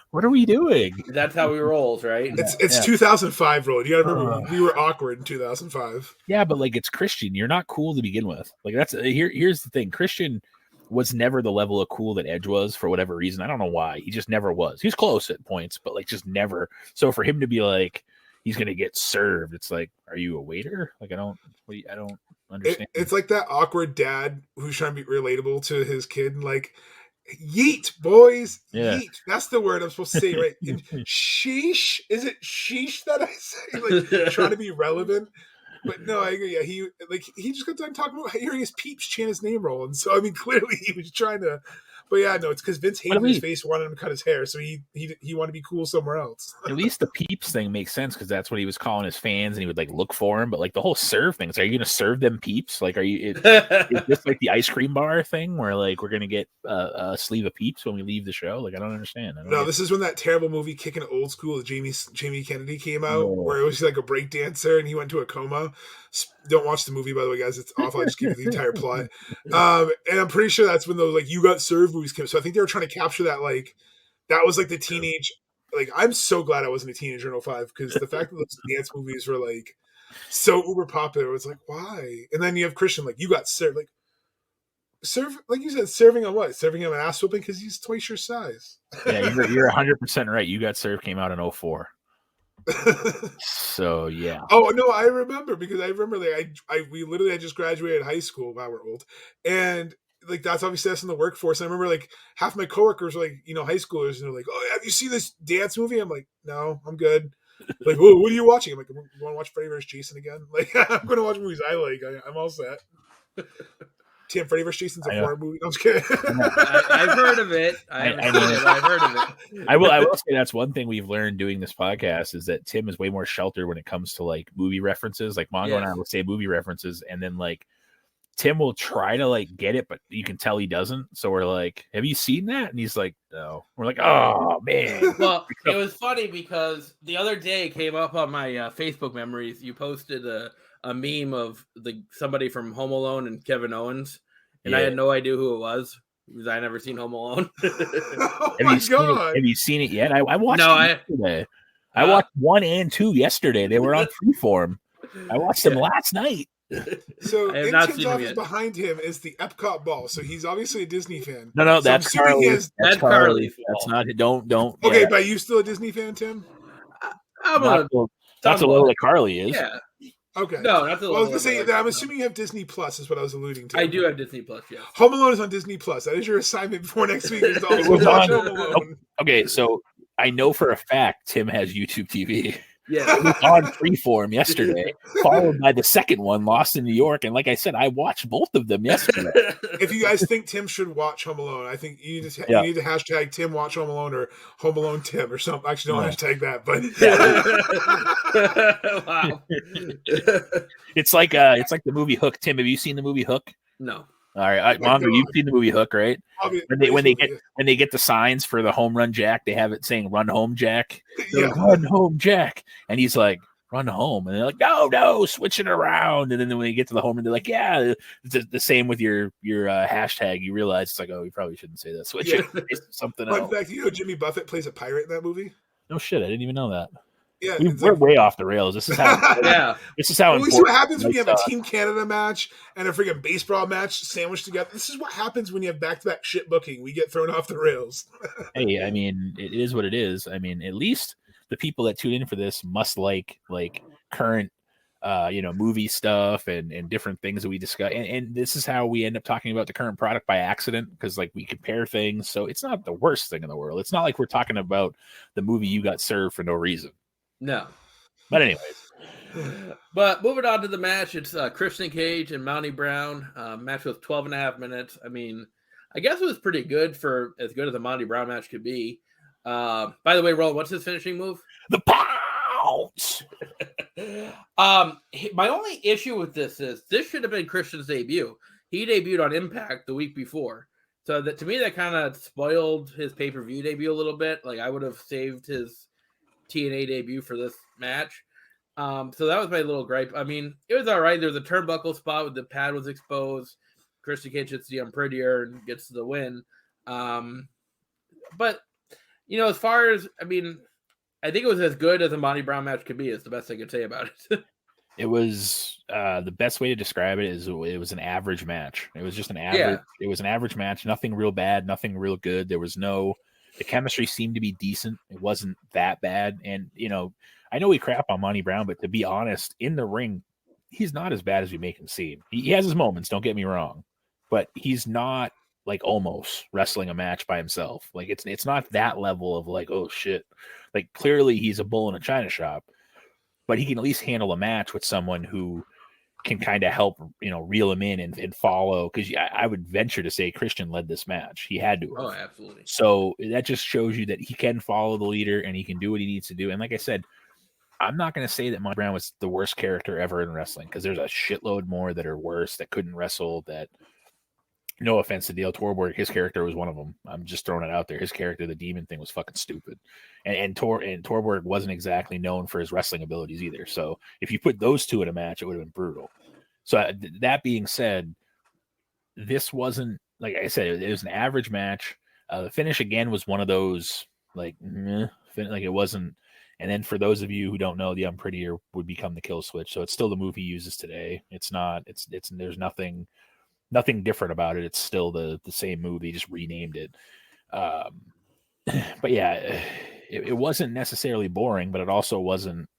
What are we doing? That's how he rolls, right? It's 2005, Roland. You got to remember, we were awkward in 2005. Yeah, but like it's Christian. You're not cool to begin with. Like that's here's the thing. Christian was never the level of cool that Edge was for whatever reason. I don't know why. He just never was. He was close at points, but like just never. So for him to be like, he's going to get served, it's like, are you a waiter? Like I don't understand. It's like that awkward dad who's trying to be relatable to his kid, and like, yeet, boys, yeet. That's the word I'm supposed to say, right? And sheesh, is it sheesh that I say? Like trying to be relevant. But no, I agree. Yeah, he just got done talking about hearing his peeps chant his name, Roland. So I mean, clearly he was trying to But yeah, no, it's because Vince But at hated his least- face, wanted him to cut his hair, so he wanted to be cool somewhere else. At least the peeps thing makes sense because that's what he was calling his fans, and he would like look for him. But like the whole serve thing, are you going to serve them peeps? Like, are you? Is this like the ice cream bar thing where like we're going to get a sleeve of peeps when we leave the show? Like, I don't understand. This is when that terrible movie Kicking Old School with Jamie Kennedy came out, No. where it was like a break dancer and he went to a coma. Don't watch the movie, by the way, guys. It's awful. I just give you the entire plot. And I'm pretty sure that's when those like You Got Served movies came. So I think they were trying to capture that, like, that was like the teenage. Like, I'm so glad I wasn't a teenager in 05 because the fact that those dance movies were like so uber popular, it was like, why? And then you have Christian, like, You Got Served. Like, serve, like you said, serving on what? Serving him an ass whooping because he's twice your size. Yeah, you're 100% right. You Got Served came out in 04. So yeah. Oh no, I remember because I remember like we literally had just graduated high school. Wow, we're old, and like that's obviously us in the workforce. And I remember like half my coworkers were like, high schoolers, and they're like, "Oh, have you seen this dance movie?" I'm like, "No, I'm good." Like, "Oh, what are you watching?" I'm like, "You want to watch Freddy vs. Jason again?" Like, I'm going to watch movies I like. I'm all set. Tim, Freddy vs. Jason's a horror movie. No, I'm just kidding. I've heard of it. I've heard of it. I will say that's one thing we've learned doing this podcast is that Tim is way more sheltered when it comes to like movie references. Like Mongo and I will say movie references, and then like Tim will try to like get it, but you can tell he doesn't. So we're like, "Have you seen that?" And he's like, "No." We're like, "Oh man." Well, it was funny because the other day it came up on my Facebook memories. You posted a meme of somebody from Home Alone and Kevin Owens, and I had no idea who it was because I never seen Home Alone. Oh my god! Have you seen it yet? I watched No, it yesterday. I watched 1 and 2 yesterday. They were on Freeform. I watched them last night. So I have in not Tim's seen him office yet. behind him is the Epcot ball. So he's obviously a Disney fan. No, So that's I'm assuming he Carly. has- That's That's Carly's Carly. That's fault. not. Don't. Okay, yeah. but are you still a Disney fan, Tim? I'm Not to low that Carly is. yeah. Okay. No, not the Well, I was level gonna say of that I'm like- assuming you have Disney Plus, is what I was alluding to. I do have Disney Plus. Yes. Home Alone is on Disney Plus. That is your assignment before next week. Is to also was watch on- Home Alone. Okay, so I know for a fact Tim has YouTube TV. Yeah. It was on Freeform yesterday, followed by the second one, Lost in New York. And like I said, I watched both of them yesterday. If you guys think Tim should watch Home Alone, I think you need to Yeah. hashtag Tim watch Home Alone or Home Alone Tim or something. Actually, don't hashtag that, but Wow. It's like the movie Hook. Tim, have you seen the movie Hook? No. All right, Mongo, God. you've seen the movie Hook, right? When they Basically, get the signs for the home run Jack, they have it saying "Run home, Jack." They're yeah. like, "Run home, Jack," and he's like, "Run home," and they're like, "No, switch it around." And then when they get to the home run, they're like, "Yeah." It's the same with your hashtag. You realize it's like, oh, you probably shouldn't say that. Switch it to something Fun else. fact, Jimmy Buffett plays a pirate in that movie? No shit, I didn't even know that. Yeah. it's We're like- way off the rails. This is how. Yeah. This is how Well, we see what important. happens when you have a like, Team Canada match and a freaking baseball match sandwiched together. This is what happens when you have back-to-back shit booking. We get thrown off the rails. Hey, I mean, it is what it is. I mean, at least the people that tune in for this must like current, movie stuff and different things that we discuss. And this is how we end up talking about the current product by accident because like we compare things. So it's not the worst thing in the world. It's not like we're talking about the movie You Got Served for no reason. No. But anyways, But moving on to the match, it's Christian Cage and Mountie Brown. Match was 12.5 minutes. I mean, I guess it was pretty good for as good as a Mountie Brown match could be. By the way, Roland, what's his finishing move? the pounce. My only issue with this is this should have been Christian's debut. He debuted on Impact the week before. So that to me, that kind of spoiled his pay-per-view debut a little bit. Like I would have saved his TNA debut for this match. So that was my little gripe. I mean, it was all right. There was a turnbuckle spot where the pad was exposed. Christian Cage hits the Unprettier and gets the win. But, as far as, I mean, I think it was as good as a Monty Brown match could be. Is the best I could say about it. It was the best way to describe it is it was an average match. It was just an average. Yeah. It was an average match. Nothing real bad. Nothing real good. There was no. The chemistry seemed to be decent. It wasn't that bad. And I know we crap on Monty Brown, but to be honest, in the ring, he's not as bad as we make him seem. He has his moments. Don't get me wrong, but he's not like almost wrestling a match by himself. Like it's not that level of like, oh shit. Like clearly he's a bull in a china shop. But he can at least handle a match with someone who can kind of help, reel him in and follow. Because I would venture to say Christian led this match. He had to have. Oh, absolutely. So that just shows you that he can follow the leader and he can do what he needs to do. And like I said, I'm not going to say that Monty Brown was the worst character ever in wrestling, because there's a shitload more that are worse, that couldn't wrestle, that, no offense to Dale Torborg, his character was one of them. I'm just throwing it out there. His character, the demon thing, was fucking stupid. And Torborg wasn't exactly known for his wrestling abilities either. So if you put those two in a match, it would have been brutal. So that being said, this wasn't, like I said, it was an average match. The finish again was one of those like it wasn't. And then for those of you who don't know, the Unprettier would become the kill switch. So it's still the move he uses today. It's not. It's there's nothing different about it. It's still the same move. He just renamed it. But yeah, it wasn't necessarily boring, but it also wasn't,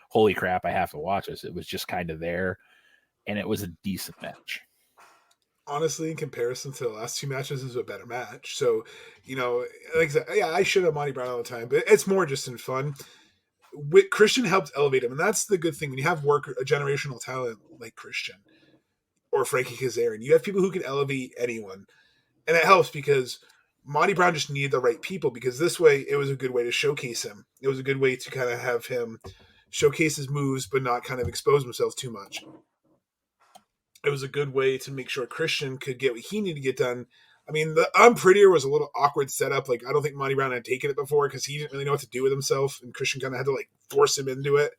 holy crap, I have to watch this. It was just kind of there, and it was a decent match. Honestly, in comparison to the last two matches, this is a better match. So, like I said, yeah, I should have Monty Brown all the time, but it's more just in fun. Christian helped elevate him, and that's the good thing. When you have a generational talent like Christian or Frankie Kazarian, you have people who can elevate anyone, and it helps because Monty Brown just needed the right people, because this way it was a good way to showcase him. It was a good way to kind of have him showcase his moves but not kind of expose himself too much. It was a good way to make sure Christian could get what he needed to get done. I mean, the Unprettier was a little awkward setup. Like, I don't think Monty Brown had taken it before because he didn't really know what to do with himself, and Christian kind of had to like force him into it.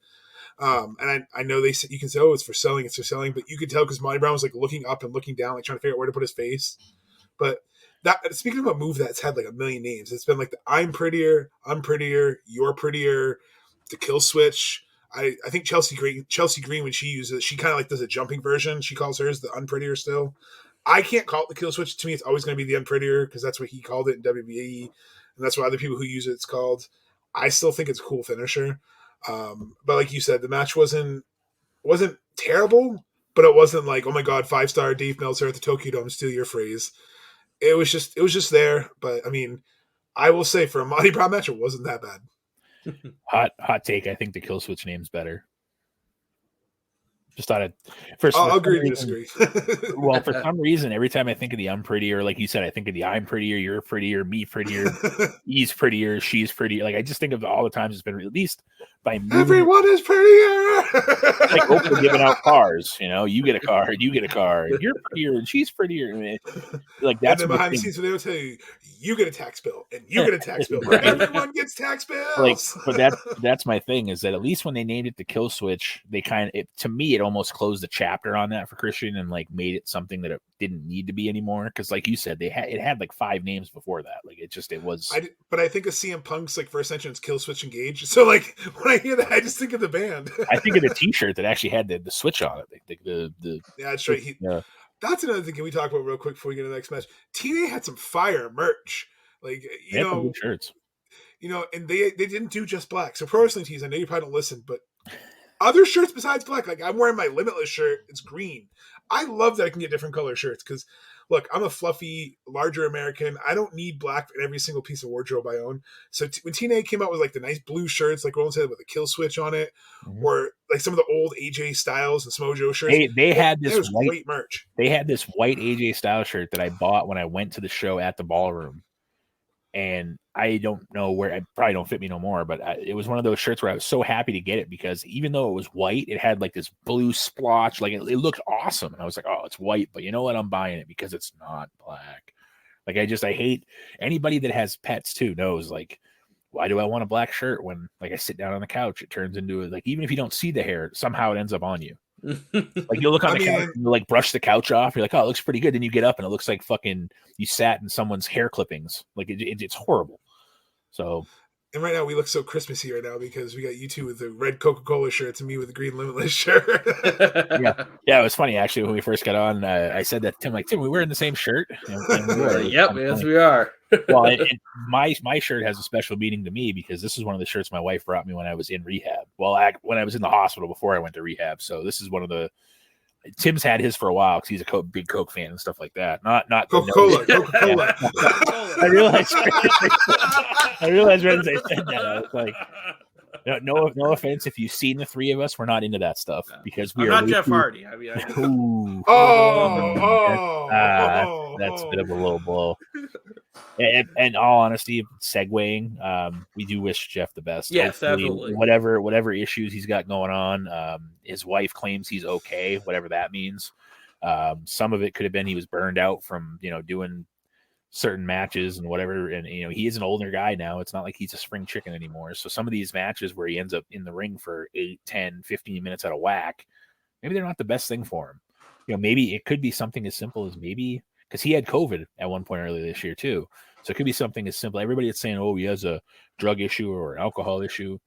And I know you can say, oh, it's for selling, but you could tell because Monty Brown was like looking up and looking down, like trying to figure out where to put his face. But speaking of a move that's had like a million names, it's been like the I'm Prettier, You're Prettier, the Kill Switch. I think Chelsea Green, when she uses it, she kind of like does a jumping version. She calls hers the Unprettier still. I can't call it the Kill Switch. To me, it's always going to be the Unprettier because that's what he called it in WWE, and that's what other people who use it's called. I still think it's a cool finisher. But like you said, the match wasn't terrible, but it wasn't like, oh my god, 5-star Dave Meltzer at the Tokyo Dome, steal your phrase. It was just there. But I mean, I will say for a Monty Brown match, it wasn't that bad. Hot take. I think the Kill Switch name's better. Just thought it. I'll agree to disagree. Well, for some reason, every time I think of the Unprettier, like you said, I think of the I'm Prettier, You're Prettier, Me Prettier, He's Prettier, She's Prettier. Like I just think of all the times it's been released by me. Everyone is prettier. Like Oprah giving out cars. You get a car, you get a car. You're prettier, and she's prettier. I mean, like that's. And then behind the scenes, they'll tell you, you get a tax bill, and you get a tax bill. Everyone gets tax bills. Like, but that's my thing is that at least when they named it the Kill Switch, they to me it almost closed the chapter on that for Christian and like made it something that it didn't need to be anymore. Because like you said, it had like 5 names before that. Like it was. But I think of CM Punk's like first entrance, Kill Switch Engage. So like when I hear that, I just think of the band. I think of the T-shirt that actually had the switch on it. The yeah, that's right. That's another thing. Can we talk about real quick before we get to the next match? TNA had some fire merch, like they had good shirts. And they didn't do just black. So Pro Wrestling Tees, I know you probably don't listen, but other shirts besides black, like I'm wearing my Limitless shirt, it's green. I love that I can get different color shirts because, look, I'm a fluffy, larger American. I don't need black in every single piece of wardrobe I own. So when TNA came out with like the nice blue shirts, like Roland said, with a Kill Switch on it, or like some of the old AJ Styles and Samoa Joe shirts, they had this great merch. They had this white AJ Styles shirt that I bought when I went to the show at the Ballroom. And I don't know where, it probably don't fit me no more, but it was one of those shirts where I was so happy to get it because even though it was white, it had like this blue splotch, like it looked awesome. And I was like, oh, it's white, but you know what? I'm buying it because it's not black. Like I hate anybody that has pets too knows like, why do I want a black shirt when like I sit down on the couch, it turns into like, even if you don't see the hair, somehow it ends up on you. Like you look on the couch and you like brush the couch off, you're like, oh, it looks pretty good. Then you get up and it looks like fucking you sat in someone's hair clippings. Like it's horrible. So, and right now we look so Christmassy right now because we got you two with the red Coca-Cola shirts and me with the green Limitless shirt. yeah, it was funny actually when we first got on. I said that to Tim, like, Tim, we wearing the same shirt. And we were, yep, yes, we are. Well, my shirt has a special meaning to me because this is one of the shirts my wife brought me when I was in rehab. Well, when I was in the hospital before I went to rehab. So this is one of the. Tim's had his for a while because he's a big Coke fan and stuff like that. Not Coca-Cola. I realized right as I said that, I was like, No offense. If you've seen the three of us, we're not into that stuff because we I'm are not way Jeff too- Hardy. I mean, Ooh, that's a bit of a low blow. And all honesty, segueing, we do wish Jeff the best. Yes, Hopefully, absolutely. whatever issues he's got going on, his wife claims he's okay, whatever that means. Some of it could have been he was burned out from doing certain matches and whatever, and he is an older guy now. It's not like he's a spring chicken anymore. So some of these matches where he ends up in the ring for 8, 10, 15 minutes out of whack, maybe they're not the best thing for him. Maybe it could be something as simple as because he had COVID at one point earlier this year too. So it could be something as simple. Everybody that's saying, oh, he has a drug issue or an alcohol issue.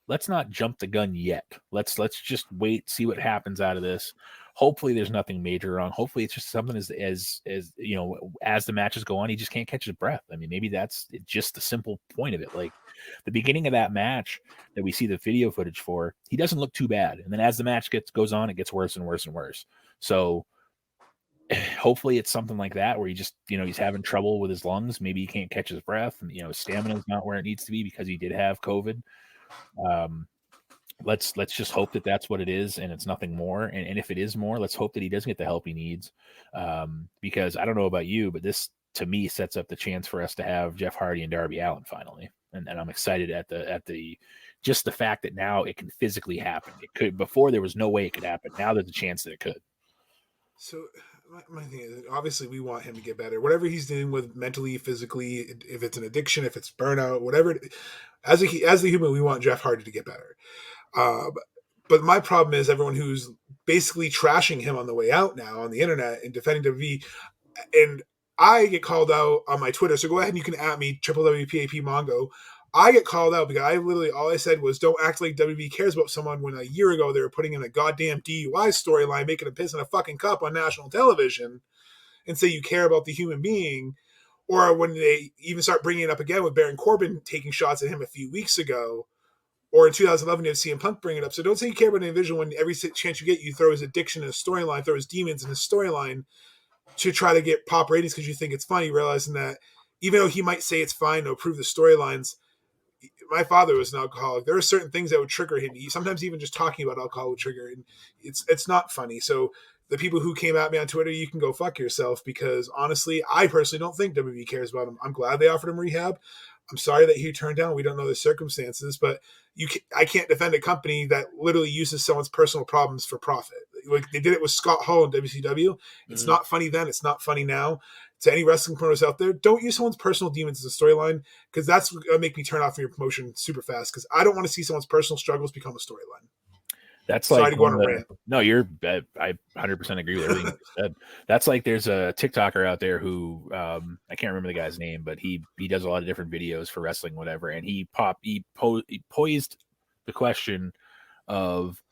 Let's not jump the gun yet. Let's just wait, see what happens out of this. Hopefully there's nothing major wrong. Hopefully it's just something as the matches go on, he just can't catch his breath. I mean, maybe that's just the simple point of it. Like the beginning of that match that we see the video footage for, he doesn't look too bad. And then as the match goes on, it gets worse and worse and worse. So hopefully it's something like that where he just, he's having trouble with his lungs. Maybe he can't catch his breath and, his stamina is not where it needs to be because he did have COVID. Let's just hope that that's what it is and it's nothing more. And if it is more, let's hope that he does get the help he needs. Because I don't know about you, but this to me sets up the chance for us to have Jeff Hardy and Darby Allin finally. And I'm excited at the just the fact that now it can physically happen. It could, before there was no way it could happen. Now there's a chance that it could. So my thing is, obviously we want him to get better. Whatever he's dealing with mentally, physically, if it's an addiction, if it's burnout, whatever. As the human, we want Jeff Hardy to get better. But my problem is everyone who's basically trashing him on the way out now on the internet and defending WWE, and I get called out on my Twitter. So go ahead and you can at me WWPAP Mongo. I get called out because I literally all I said was don't act like WWE cares about someone when a year ago they were putting in a goddamn DUI storyline, making a piss in a fucking cup on national television, and say you care about the human being. Or when they even start bringing it up again with Baron Corbin taking shots at him a few weeks ago, or in 2011 you have CM Punk bring it up. So don't say you care about an individual when every chance you get you throw his addiction in a storyline, throw his demons in a storyline to try to get pop ratings because you think it's funny, realizing that even though he might say it's fine to approve the storylines, my father was an alcoholic. There are certain things that would trigger him. Sometimes even just talking about alcohol would trigger, and it's not funny. So the people who came at me on Twitter, you can go fuck yourself because honestly, I personally don't think WWE cares about him. I'm glad they offered him rehab. I'm sorry that he turned down. We don't know the circumstances, but I can't defend a company that literally uses someone's personal problems for profit. Like they did it with Scott Hall in WCW. It's not funny then. It's not funny now. To any wrestling promoters out there, don't use someone's personal demons as a storyline because that's going to make me turn off from your promotion super fast because I don't want to see someone's personal struggles become a storyline. That's Sorry like to go on a rant. No, I 100% agree with everything you said. That's like there's a TikToker out there who I can't remember the guy's name, but he does a lot of different videos for wrestling, whatever, and he posed the question of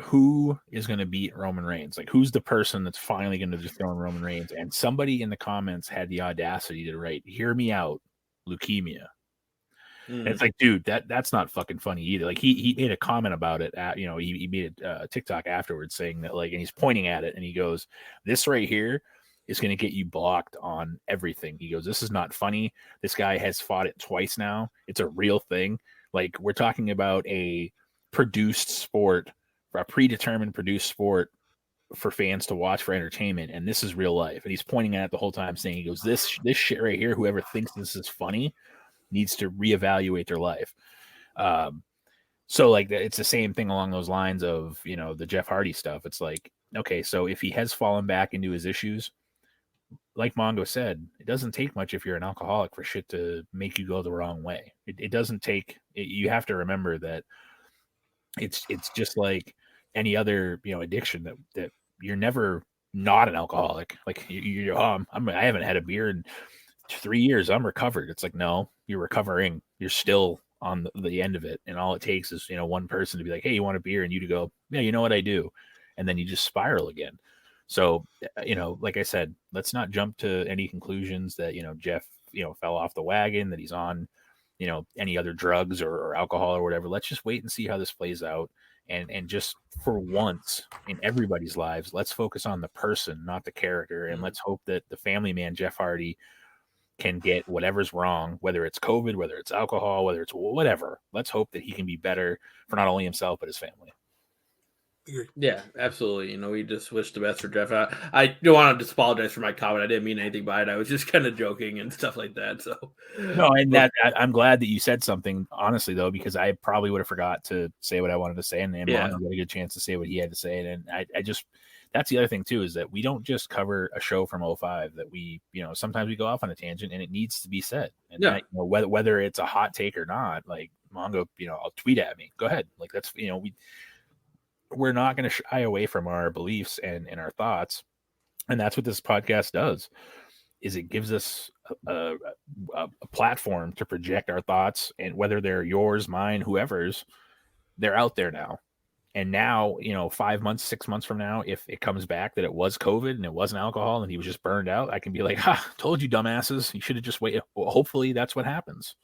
who is going to beat Roman Reigns, like who's the person that's finally going to dethrone Roman Reigns, and somebody in the comments had the audacity to write, "Hear me out, leukemia." And it's like, dude, that's not fucking funny either. Like he made a comment about it at, he made a TikTok afterwards saying that, like, and he's pointing at it and he goes, "This right here is going to get you blocked on everything." He goes, "This is not funny. This guy has fought it twice now. It's a real thing. Like we're talking about a produced sport, a predetermined produced sport for fans to watch for entertainment. And this is real life." And he's pointing at it the whole time saying, he goes, this shit right here, whoever thinks this is funny needs to reevaluate their life. So like it's the same thing along those lines of, the Jeff Hardy stuff. It's like, okay, so if he has fallen back into his issues, like Mongo said, it doesn't take much if you're an alcoholic for shit to make you go the wrong way. It doesn't take, you have to remember that it's just like any other, addiction that you're never not an alcoholic. Like I haven't had a beer in 3 years. I'm recovered. It's like, no, you're recovering. You're still on the end of it. And all it takes is, one person to be like, "Hey, you want a beer?" And you to go, "Yeah, you know what, I do." And then you just spiral again. So, like I said, let's not jump to any conclusions that, Jeff, fell off the wagon, that he's on, any other drugs or alcohol or whatever. Let's just wait and see how this plays out. And just for once in everybody's lives, let's focus on the person, not the character. And let's hope that the family man, Jeff Hardy, can get whatever's wrong, whether it's COVID, whether it's alcohol, whether it's whatever. Let's hope that he can be better for not only himself but his family. Yeah, absolutely. We just wish the best for Jeff. I don't want to just apologize for my comment. I didn't mean anything by it. I was just kind of joking and stuff like that. So no, and I'm glad that you said something, honestly, though, because I probably would have forgot to say what I wanted to say, and Mono got a good chance to say what he had to say. And I just, that's the other thing too, is that we don't just cover a show from 05, that we, sometimes we go off on a tangent and it needs to be said. And that, whether it's a hot take or not, like Mongo, I'll tweet at me. Go ahead. Like that's, we're not going to shy away from our beliefs and our thoughts. And that's what this podcast does, is it gives us a platform to project our thoughts, and whether they're yours, mine, whoever's, they're out there now. And now, 5 months, 6 months from now, if it comes back that it was COVID and it wasn't alcohol and he was just burned out, I can be like, told you, dumbasses, you should have just waited. Well, hopefully that's what happens.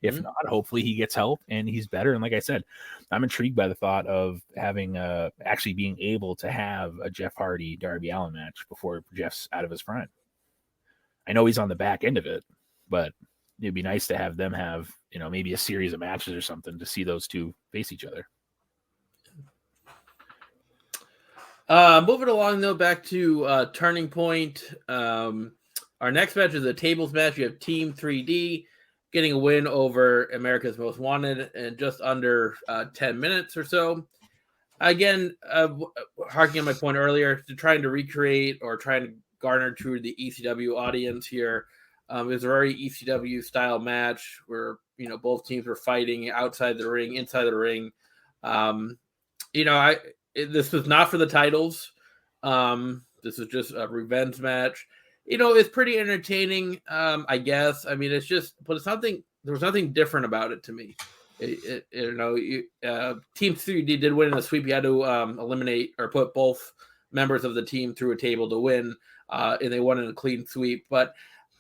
If not, hopefully he gets help and he's better. And like I said, I'm intrigued by the thought of having actually being able to have a Jeff Hardy Darby Allin match before Jeff's out of his prime. I know he's on the back end of it, but it'd be nice to have them have, maybe a series of matches or something to see those two face each other. Moving along, though, back to Turning Point. Our next match is a tables match. You have Team 3D getting a win over America's Most Wanted in just under 10 minutes or so. Again, harking on my point earlier, trying to recreate or trying to garner to the ECW audience here. It was a very ECW style match where, both teams were fighting outside the ring, inside the ring. This was not for the titles. This was just a revenge match. It's pretty entertaining, I guess. I mean, it's just, but it's nothing. There was nothing different about it to me. Team 3D did win in a sweep. You had to eliminate or put both members of the team through a table to win, and they won in a clean sweep. But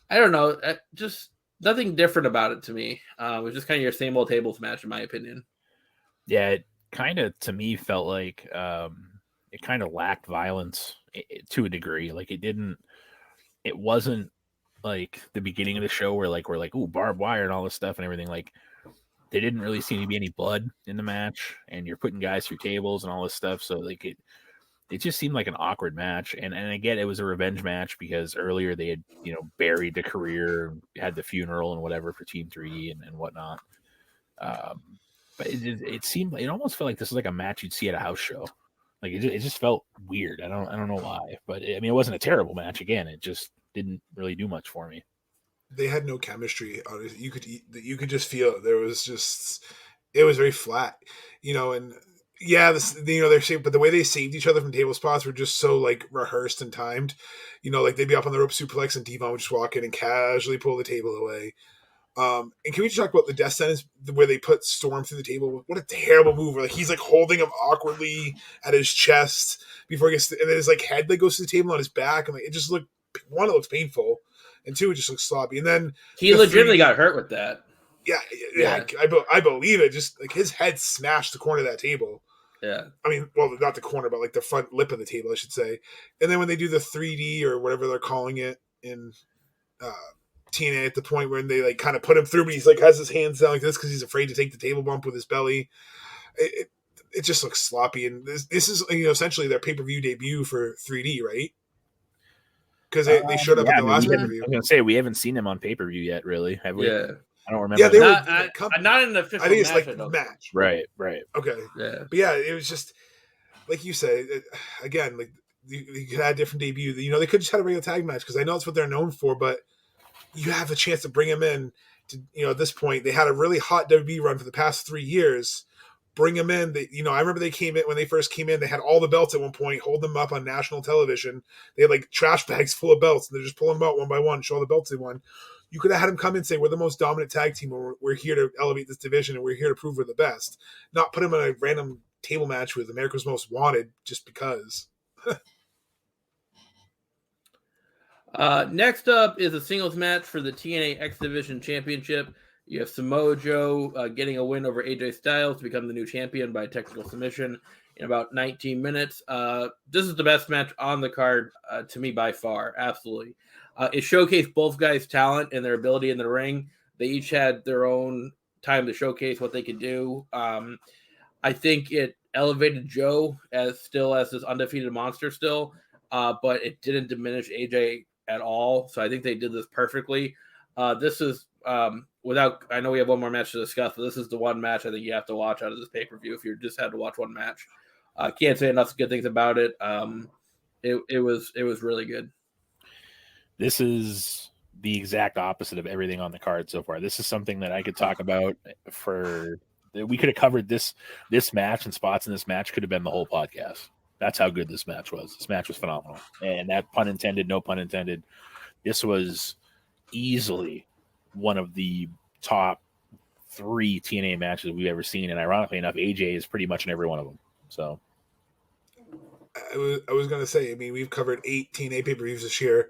I don't know, just nothing different about it to me. It was just kind of your same old tables match, in my opinion. Yeah, it kind of, to me, felt like it kind of lacked violence to a degree. Like it wasn't like the beginning of the show where we're like, ooh, barbed wire and all this stuff and everything. Like, there didn't really seem to be any blood in the match, and you're putting guys through tables and all this stuff. So like it just seemed like an awkward match. And I get it was a revenge match because earlier they had, buried the career, had the funeral and whatever for Team 3D and whatnot. But it seemed, it almost felt like this was like a match you'd see at a house show. Like it just felt weird. I don't know why, but it wasn't a terrible match. Again, it just didn't really do much for me. They had no chemistry. You could just feel it. There was just, it was very flat, and yeah, they're saved, but the way they saved each other from table spots were just so like rehearsed and timed. Like they'd be up on the rope suplex and Devon would just walk in and casually pull the table away. And can we just talk about the death sentence where they put Storm through the table? What a terrible move! Like he's like holding him awkwardly at his chest before he gets, and then his like head like goes to the table on his back, and like it just looked, one, it looks painful, and two, it just looks sloppy. And then he legitimately got hurt with that. Yeah. I believe it. Just like his head smashed the corner of that table. Yeah. I mean, well, not the corner, but like the front lip of the table, I should say. And then when they do the 3D or whatever they're calling it in TNA at the point where they like kind of put him through, but he's like has his hands down like this because he's afraid to take the table bump with his belly. It just looks sloppy, and this is essentially their pay-per-view debut for 3D, right? Because they showed up at the last pay-per-view. I was gonna say we haven't seen him on pay-per-view yet, really, have we? Yeah. I don't remember. Yeah, they were not in the official. I think it's match, like match. Right. Okay. Yeah. But yeah, it was just like you say again. Like you could have a different debut. They could just have a regular tag match because I know it's what they're known for. But you have a chance to bring him in. To at this point, they had a really hot WB run for the past 3 years. Bring them in. I remember they came in when they first came in. They had all the belts at one point. Hold them up on national television. They had like trash bags full of belts, and they're just pulling them out one by one, show all the belts they won. You could have had them come in and say, we're the most dominant tag team. We're here to elevate this division, and we're here to prove we're the best. Not put them in a random table match with America's Most Wanted just because. Next up is a singles match for the TNA X Division Championship. You have Samoa Joe getting a win over AJ Styles to become the new champion by technical submission. in about 19 minutes. This is the best match on the card to me by far. Absolutely. It showcased both guys' talent and their ability in the ring. They each had their own time to showcase what they could do. I think it elevated Joe as this undefeated monster still, but it didn't diminish AJ at all. So I think they did this perfectly. This is I know we have one more match to discuss, but this is the one match I think you have to watch out of this pay-per-view if you just had to watch one match. Can't say enough good things about it. It was really good. This is the exact opposite of everything on the card so far. This is something that I could talk about we could have covered this match, and spots in this match could have been the whole podcast. That's how good this match was. This match was phenomenal. And that pun intended, no pun intended. This was easily one of the top 3 TNA matches we've ever seen. And ironically enough, AJ is pretty much in every one of them. So I was going to say, I mean, we've covered 8 TNA pay-per-views this year.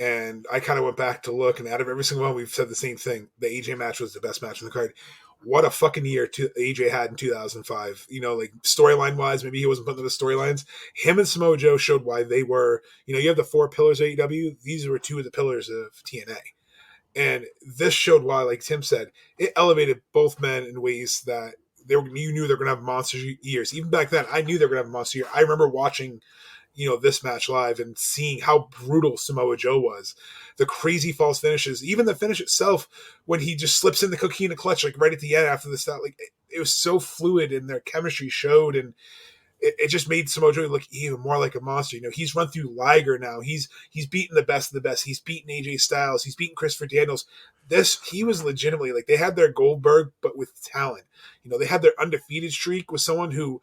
And I kind of went back to look, and out of every single one, we've said the same thing. The AJ match was the best match on the card. What a fucking year AJ had in 2005. You know, like storyline-wise, maybe he wasn't putting the storylines. Him and Samoa Joe showed why they were, you know, you have the 4 pillars of AEW. These were 2 of the pillars of TNA. And this showed why, like Tim said, it elevated both men in ways that you knew they were going to have monster years. Even back then, I knew they were going to have a monster year. I remember watching this match live and seeing how brutal Samoa Joe was. The crazy false finishes, even the finish itself, when he just slips in the coquina clutch, like right at the end after the start, like it was so fluid and their chemistry showed, and it just made Samoa Joe look even more like a monster. You know, he's run through Liger now. He's beaten the best of the best. He's beaten AJ Styles. He's beaten Christopher Daniels. He was legitimately, like, they had their Goldberg, but with talent. You know, they had their undefeated streak with someone who,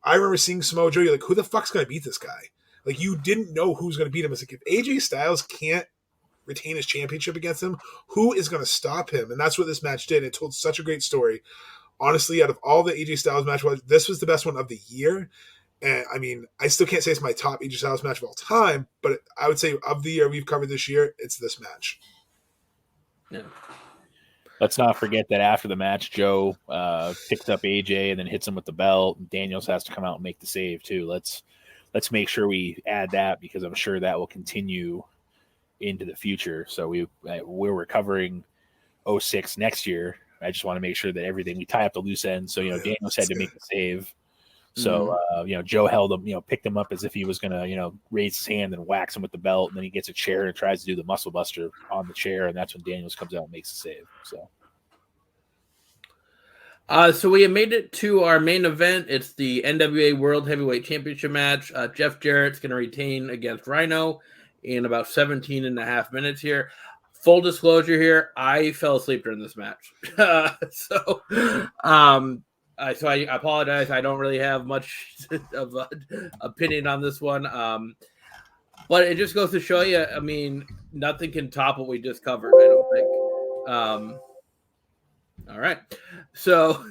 I remember seeing Samoa Joe, you're like, who the fuck's going to beat this guy? Like, you didn't know who's going to beat him. It's like, if AJ Styles can't retain his championship against him, who is going to stop him? And that's what this match did. It told such a great story. Honestly, out of all the AJ Styles matches, this was the best one of the year. And, I mean, I still can't say it's my top AJ Styles match of all time, but I would say of the year we've covered this year, it's this match. Yeah. Let's not forget that after the match, Joe picks up AJ and then hits him with the belt. Daniels has to come out and make the save, too. Let's make sure we add that, because I'm sure that will continue into the future. So we're recovering 06 next year. I just want to make sure that everything, we tie up the loose ends. So, Daniels had to make the save. So, Joe held him, picked him up as if he was going to, raise his hand and wax him with the belt. And then he gets a chair and tries to do the muscle buster on the chair. And that's when Daniels comes out and makes the save. So we have made it to our main event. It's the NWA World Heavyweight Championship match. Jeff Jarrett's going to retain against Rhino in about 17 and a half minutes here. Full disclosure here, I fell asleep during this match. So I apologize. I don't really have much of an opinion on this one. But it just goes to show you, I mean, nothing can top what we just covered, I don't think. All right. So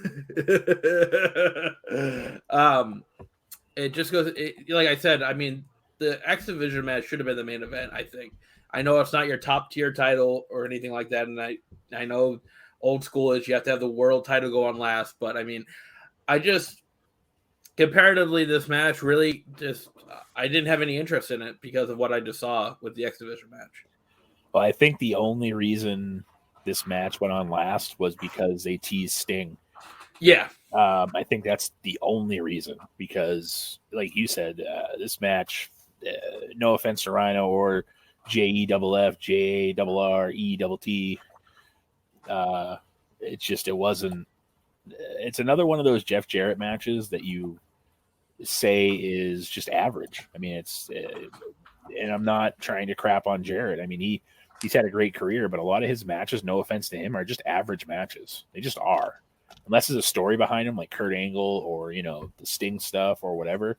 it just goes, like I said, I mean, the X Division match should have been the main event, I think. I know it's not your top tier title or anything like that. And I know old school is you have to have the world title go on last. But I mean, I just, comparatively, this match really just, I didn't have any interest in it because of what I just saw with the X Division match. Well, I think the only reason this match went on last was because they teased Sting. Yeah. I think that's the only reason, because like you said, this match, no offense to Rhino or JEFF, JARRETT, it's another one of those Jeff Jarrett matches that you say is just average. I mean, and I'm not trying to crap on Jarrett. I mean, he's had a great career, but a lot of his matches, no offense to him, are just average matches. They just are. Unless there's a story behind them, like Kurt Angle or, the Sting stuff or whatever.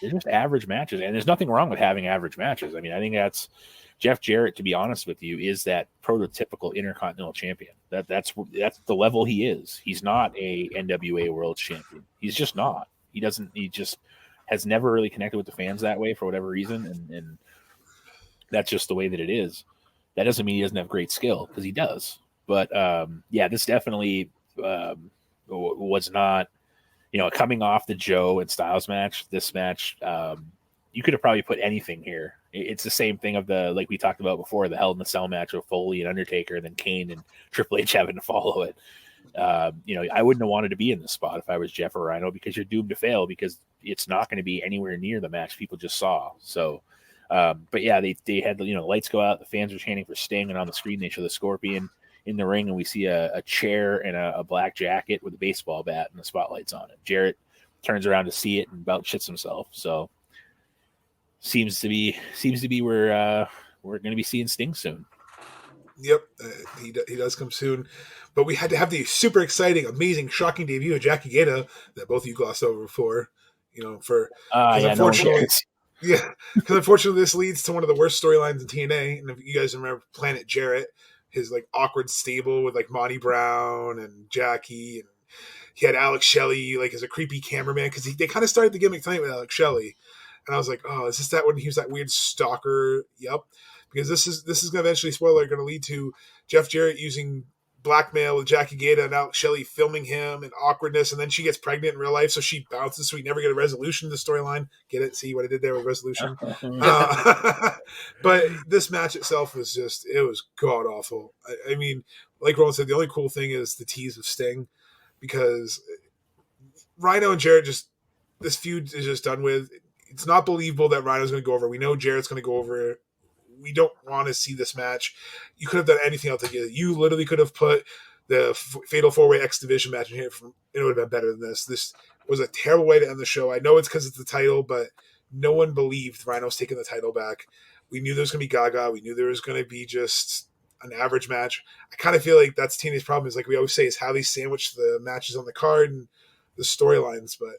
They're just average matches. And there's nothing wrong with having average matches. I mean, I think that's Jeff Jarrett, to be honest with you, is that prototypical Intercontinental Champion. That's the level he is. He's not a NWA World Champion. He's just not. He just has never really connected with the fans that way for whatever reason. And that's just the way that it is. That doesn't mean he doesn't have great skill, because he does. But this definitely was not, coming off the Joe and Styles match, this match, you could have probably put anything here. It's the same thing of the, like we talked about before, the Hell in the Cell match with Foley and Undertaker, and then Kane and Triple H having to follow it. I wouldn't have wanted to be in this spot if I was Jeff or Rhino, because you're doomed to fail, because it's not going to be anywhere near the match people just saw. So, but yeah, they had the lights go out, the fans are chanting for Sting, and on the screen they show the Scorpion in the ring, and we see a chair and a black jacket with a baseball bat and the spotlights on it. Jarrett turns around to see it and about shits himself. So seems to be where we're going to be seeing Sting soon. Yep, he does come soon. But we had to have the super exciting, amazing, shocking debut of Jackie Gaeta that both of you glossed over for, unfortunately, because unfortunately this leads to one of the worst storylines in TNA. And if you guys remember Planet Jarrett, his like awkward stable with like Monty Brown and Jackie, and he had Alex Shelley like as a creepy cameraman, because they kind of started the gimmick tonight with Alex Shelley. And I was like, oh, is this that when he was that weird stalker? Yep. Because this is going to eventually, spoiler, going to lead to Jeff Jarrett using blackmail with Jackie Gaeta and Alex Shelley filming him and awkwardness. And then she gets pregnant in real life, so she bounces, so we never get a resolution to the storyline. Get it? See what I did there with resolution? But this match itself was it was god-awful. I mean, like Roland said, the only cool thing is the tease of Sting, because Rhino and Jarrett this feud is just done with. It's not believable that Rhino's going to go over. We know Jarrett's going to go over. We don't want to see this match. You could have done anything else. You literally could have put the Fatal 4-Way X Division match in here. It would have been better than this. This was a terrible way to end the show. I know it's because it's the title, but no one believed Rhino's taking the title back. We knew there was going to be Gaga. We knew there was going to be just an average match. I kind of feel like that's TNA's problem, is like we always say, is how they sandwich the matches on the card and the storylines, but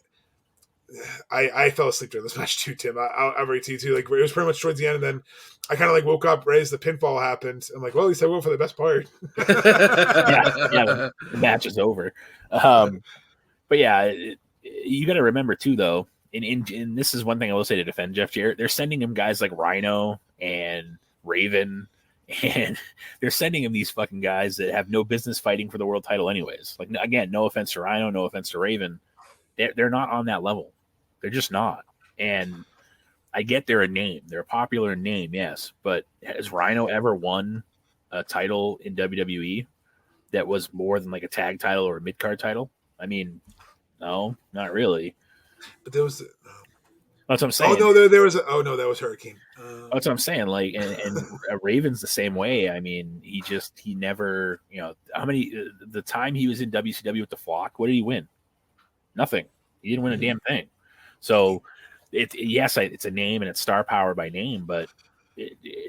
I fell asleep during this match too, Tim. I'm right to you too. Like, it was pretty much towards the end, and then I kind of like woke up right as the pinfall happened. I'm like, well, at least I went for the best part. yeah, the match is over. But yeah, you got to remember too, though. And this is one thing I will say to defend Jeff Jarrett. They're sending him guys like Rhino and Raven, and they're sending him these fucking guys that have no business fighting for the world title, anyways. Like, again, no offense to Rhino, no offense to Raven. They're not on that level. They're just not. And I get they're a name. They're a popular name, yes. But has Rhino ever won a title in WWE that was more than like a tag title or a mid-card title? I mean, no, not really. But there was... That's what I'm saying. Oh, no, there was... that was Hurricane. That's what I'm saying. Like, and Raven's the same way. I mean, he never... the time he was in WCW with the Flock, what did he win? Nothing. He didn't win a damn thing. So, it's a name and it's star power by name, but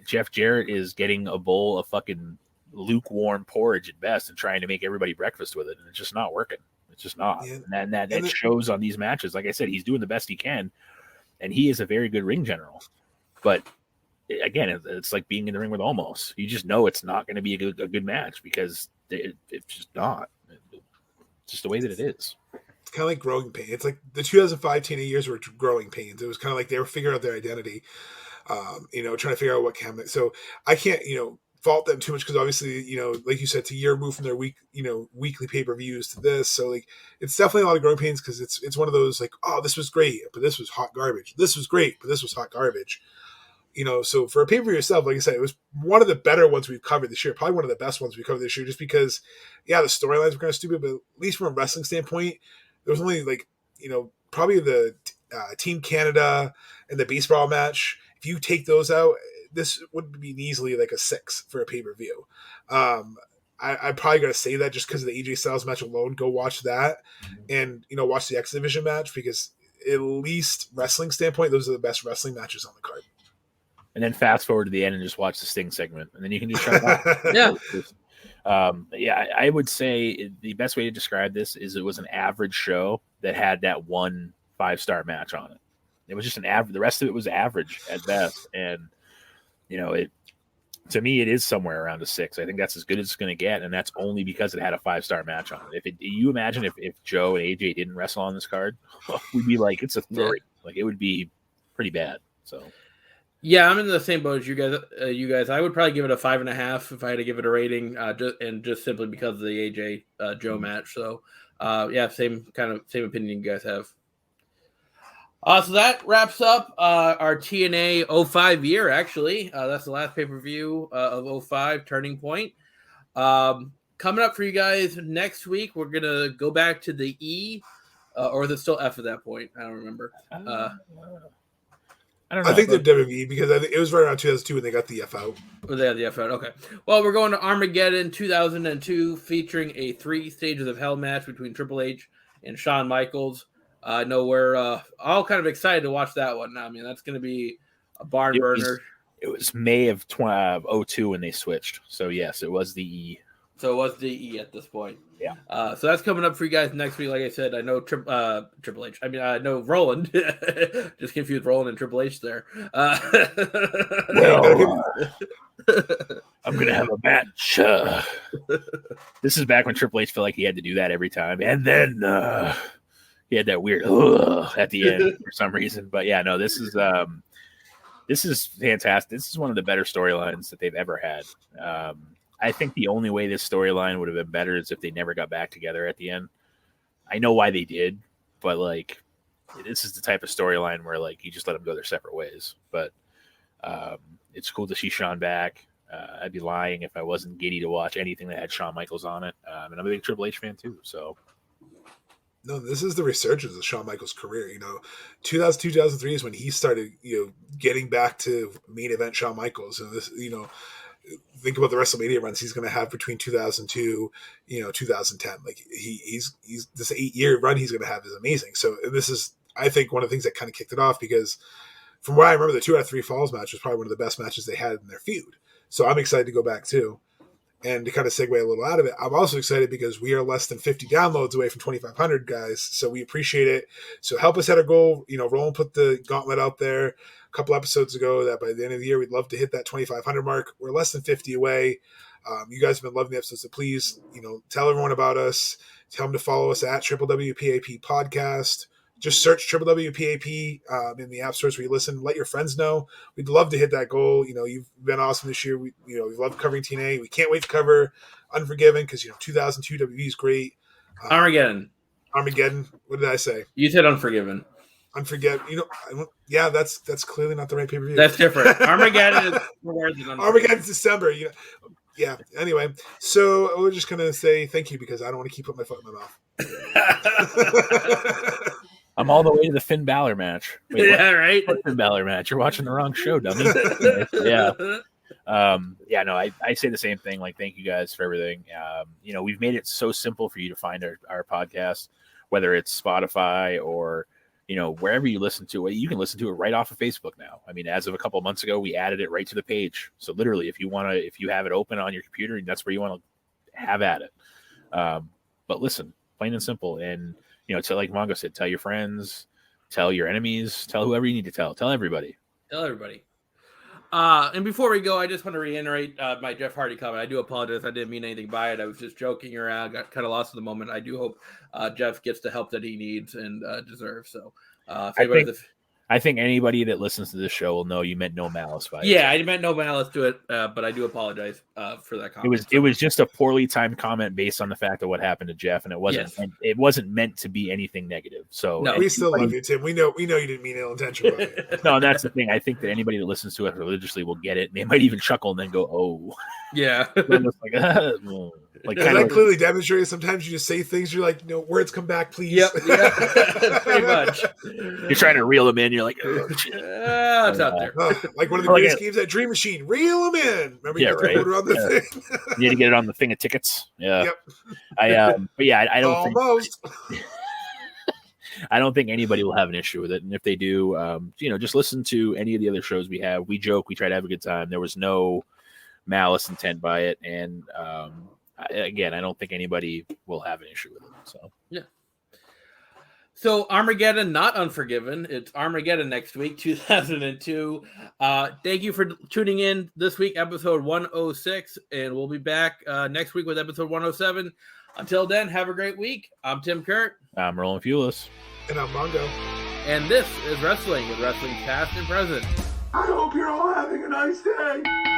Jeff Jarrett is getting a bowl of fucking lukewarm porridge at best and trying to make everybody breakfast with it, and it's just not working. It's just not. Yeah. And that shows on these matches. Like I said, he's doing the best he can, and he is a very good ring general. But again, it's like being in the ring with Omos. You just know it's not going to be a good match, because it's just not. It's just the way that it is. It's kind of like growing pain. It's like the 2005 TNA years were growing pains. It was kind of like they were figuring out their identity, trying to figure out what can. So I can't, fault them too much, because obviously, like you said, it's a year removed from their weekly pay-per-views to this. So like, it's definitely a lot of growing pains, because it's one of those like, oh, this was great, but this was hot garbage. This was great, but this was hot garbage. So for a pay-per-view itself, like I said, it was one of the better ones we've covered this year. Probably one of the best ones we covered this year, just because, yeah, the storylines were kind of stupid, but at least from a wrestling standpoint, there was only like, probably the Team Canada and the baseball match. If you take those out, this would be easily like a 6 for a pay-per-view. I'm probably going to say that just because of the AJ Styles match alone. Go watch that and, watch the X Division match, because at least wrestling standpoint, those are the best wrestling matches on the card. And then fast forward to the end and just watch the Sting segment, and then you can just shut it off. Yeah. I would say the best way to describe this is it was an average show that had that one 5-star match on it. It was just an average. The rest of it was average at best. And, to me, it is somewhere around a 6. I think that's as good as it's going to get. And that's only because it had a 5-star match on it. You imagine if Joe and AJ didn't wrestle on this card, we'd be like, it's a 3. Yeah. Like, it would be pretty bad. So. Yeah, I'm in the same boat as you guys. I would probably give it a 5.5 if I had to give it a rating, just simply because of the AJ Joe match. So same opinion you guys have. So that wraps up our TNA 05 year, actually. That's the last pay-per-view of 05, Turning Point. Coming up for you guys next week, we're going to go back to the E, or is it still F at that point? I don't remember. I don't know. I think they're WWE because I think it was right around 2002 when they got the F out. Oh, they had the F out. Okay. Well, we're going to Armageddon 2002, featuring a 3 Stages of Hell match between Triple H and Shawn Michaels. I know we're all kind of excited to watch that one. I mean, that's going to be a barn burner. It was May of 2002 when they switched. So, yes, it was the E. So it was the E at this point. Yeah. So that's coming up for you guys next week. Like I said, I know Triple H. I mean, I know Roland. Just confused Roland and Triple H there. Well, I'm going to have a match. This is back when Triple H felt like he had to do that every time. And then he had that weird at the end for some reason. But, yeah, no, this is fantastic. This is one of the better storylines that they've ever had. I think the only way this storyline would have been better is if they never got back together at the end. I know why they did, but like this is the type of storyline where like you just let them go their separate ways. But it's cool to see Shawn back. I'd be lying if I wasn't giddy to watch anything that had Shawn Michaels on it. And I'm a big Triple H fan too. So no, this is the resurgence of Shawn Michaels' career. 2002, 2003 is when he started, getting back to main event Shawn Michaels, and this, think about the WrestleMania runs he's going to have between 2002, 2010. Like he's this 8-year run he's going to have is amazing. So this is, I think, one of the things that kind of kicked it off because from what I remember, the 2 out of 3 Falls match was probably one of the best matches they had in their feud. So I'm excited to go back too. And to kind of segue a little out of it, I'm also excited because we are less than 50 downloads away from 2,500 guys. So we appreciate it. So help us hit our goal. Roland put the gauntlet out there a couple episodes ago that by the end of the year, we'd love to hit that 2,500 mark. We're less than 50 away. You guys have been loving the episodes. So please, tell everyone about us. Tell them to follow us at WWPAP Podcast. Just search WWPAP in the app stores where you listen. Let your friends know. We'd love to hit that goal. You've been awesome this year. We love covering TNA. We can't wait to cover Unforgiven because 2002 WWE is great. Armageddon. What did I say? You said Unforgiven. Unforgiven. Yeah, that's clearly not the right pay-per-view. That's different. Armageddon is more than Unforgiven. Armageddon's December. Yeah. Anyway, so we're just gonna say thank you because I don't want to keep putting my foot in my mouth. I'm all the way to the Finn Balor match. Wait, yeah, right. Finn Balor match. You're watching the wrong show, dummy. Yeah. I say the same thing. Like, thank you guys for everything. We've made it so simple for you to find our podcast, whether it's Spotify or, wherever you listen to it. You can listen to it right off of Facebook now. I mean, as of a couple of months ago, we added it right to the page. So literally, if you have it open on your computer, that's where you want to have at it. But listen, plain and simple. And, like Mongo said, tell your friends, tell your enemies, tell whoever you need to tell everybody. Tell everybody. And before we go, I just want to reiterate my Jeff Hardy comment. I do apologize. I didn't mean anything by it. I was just joking around. Got kind of lost in the moment. I do hope Jeff gets the help that he needs and deserves. So I think anybody that listens to this show will know you meant no malice by it. Yeah, I meant no malice to it, but I do apologize for that comment. It was just a poorly timed comment based on the fact of what happened to Jeff, and it wasn't meant to be anything negative. So no, we still love you, Tim. We know you didn't mean ill intention by it. No, and that's the thing. I think that anybody that listens to it religiously will get it, and they might even chuckle and then go, "Oh, yeah." Like kind of clearly demonstrated. Sometimes you just say things. You're like, words come back, please. Yep. Pretty much. You're trying to reel them in. You're like, oh, shit. It's out there. Like one of the greatest games at Dream Machine. Reel them in. Remember, you get the order on the thing. You need to get it on the thing of tickets. Yeah. Yep. I don't almost. I don't think anybody will have an issue with it. And if they do, just listen to any of the other shows we have. We joke. We try to have a good time. There was no malice intent by it. And, again, I don't think anybody will have an issue with it. So yeah. So Armageddon, not Unforgiven. It's Armageddon next week, 2002. Thank you for tuning in this week, episode 106, and we'll be back next week with episode 107. Until then, have a great week. I'm Tim Kurt. I'm Roland Fulis. And I'm Mongo. And this is Wrestling with Wrestling's Past and Present. I hope you're all having a nice day.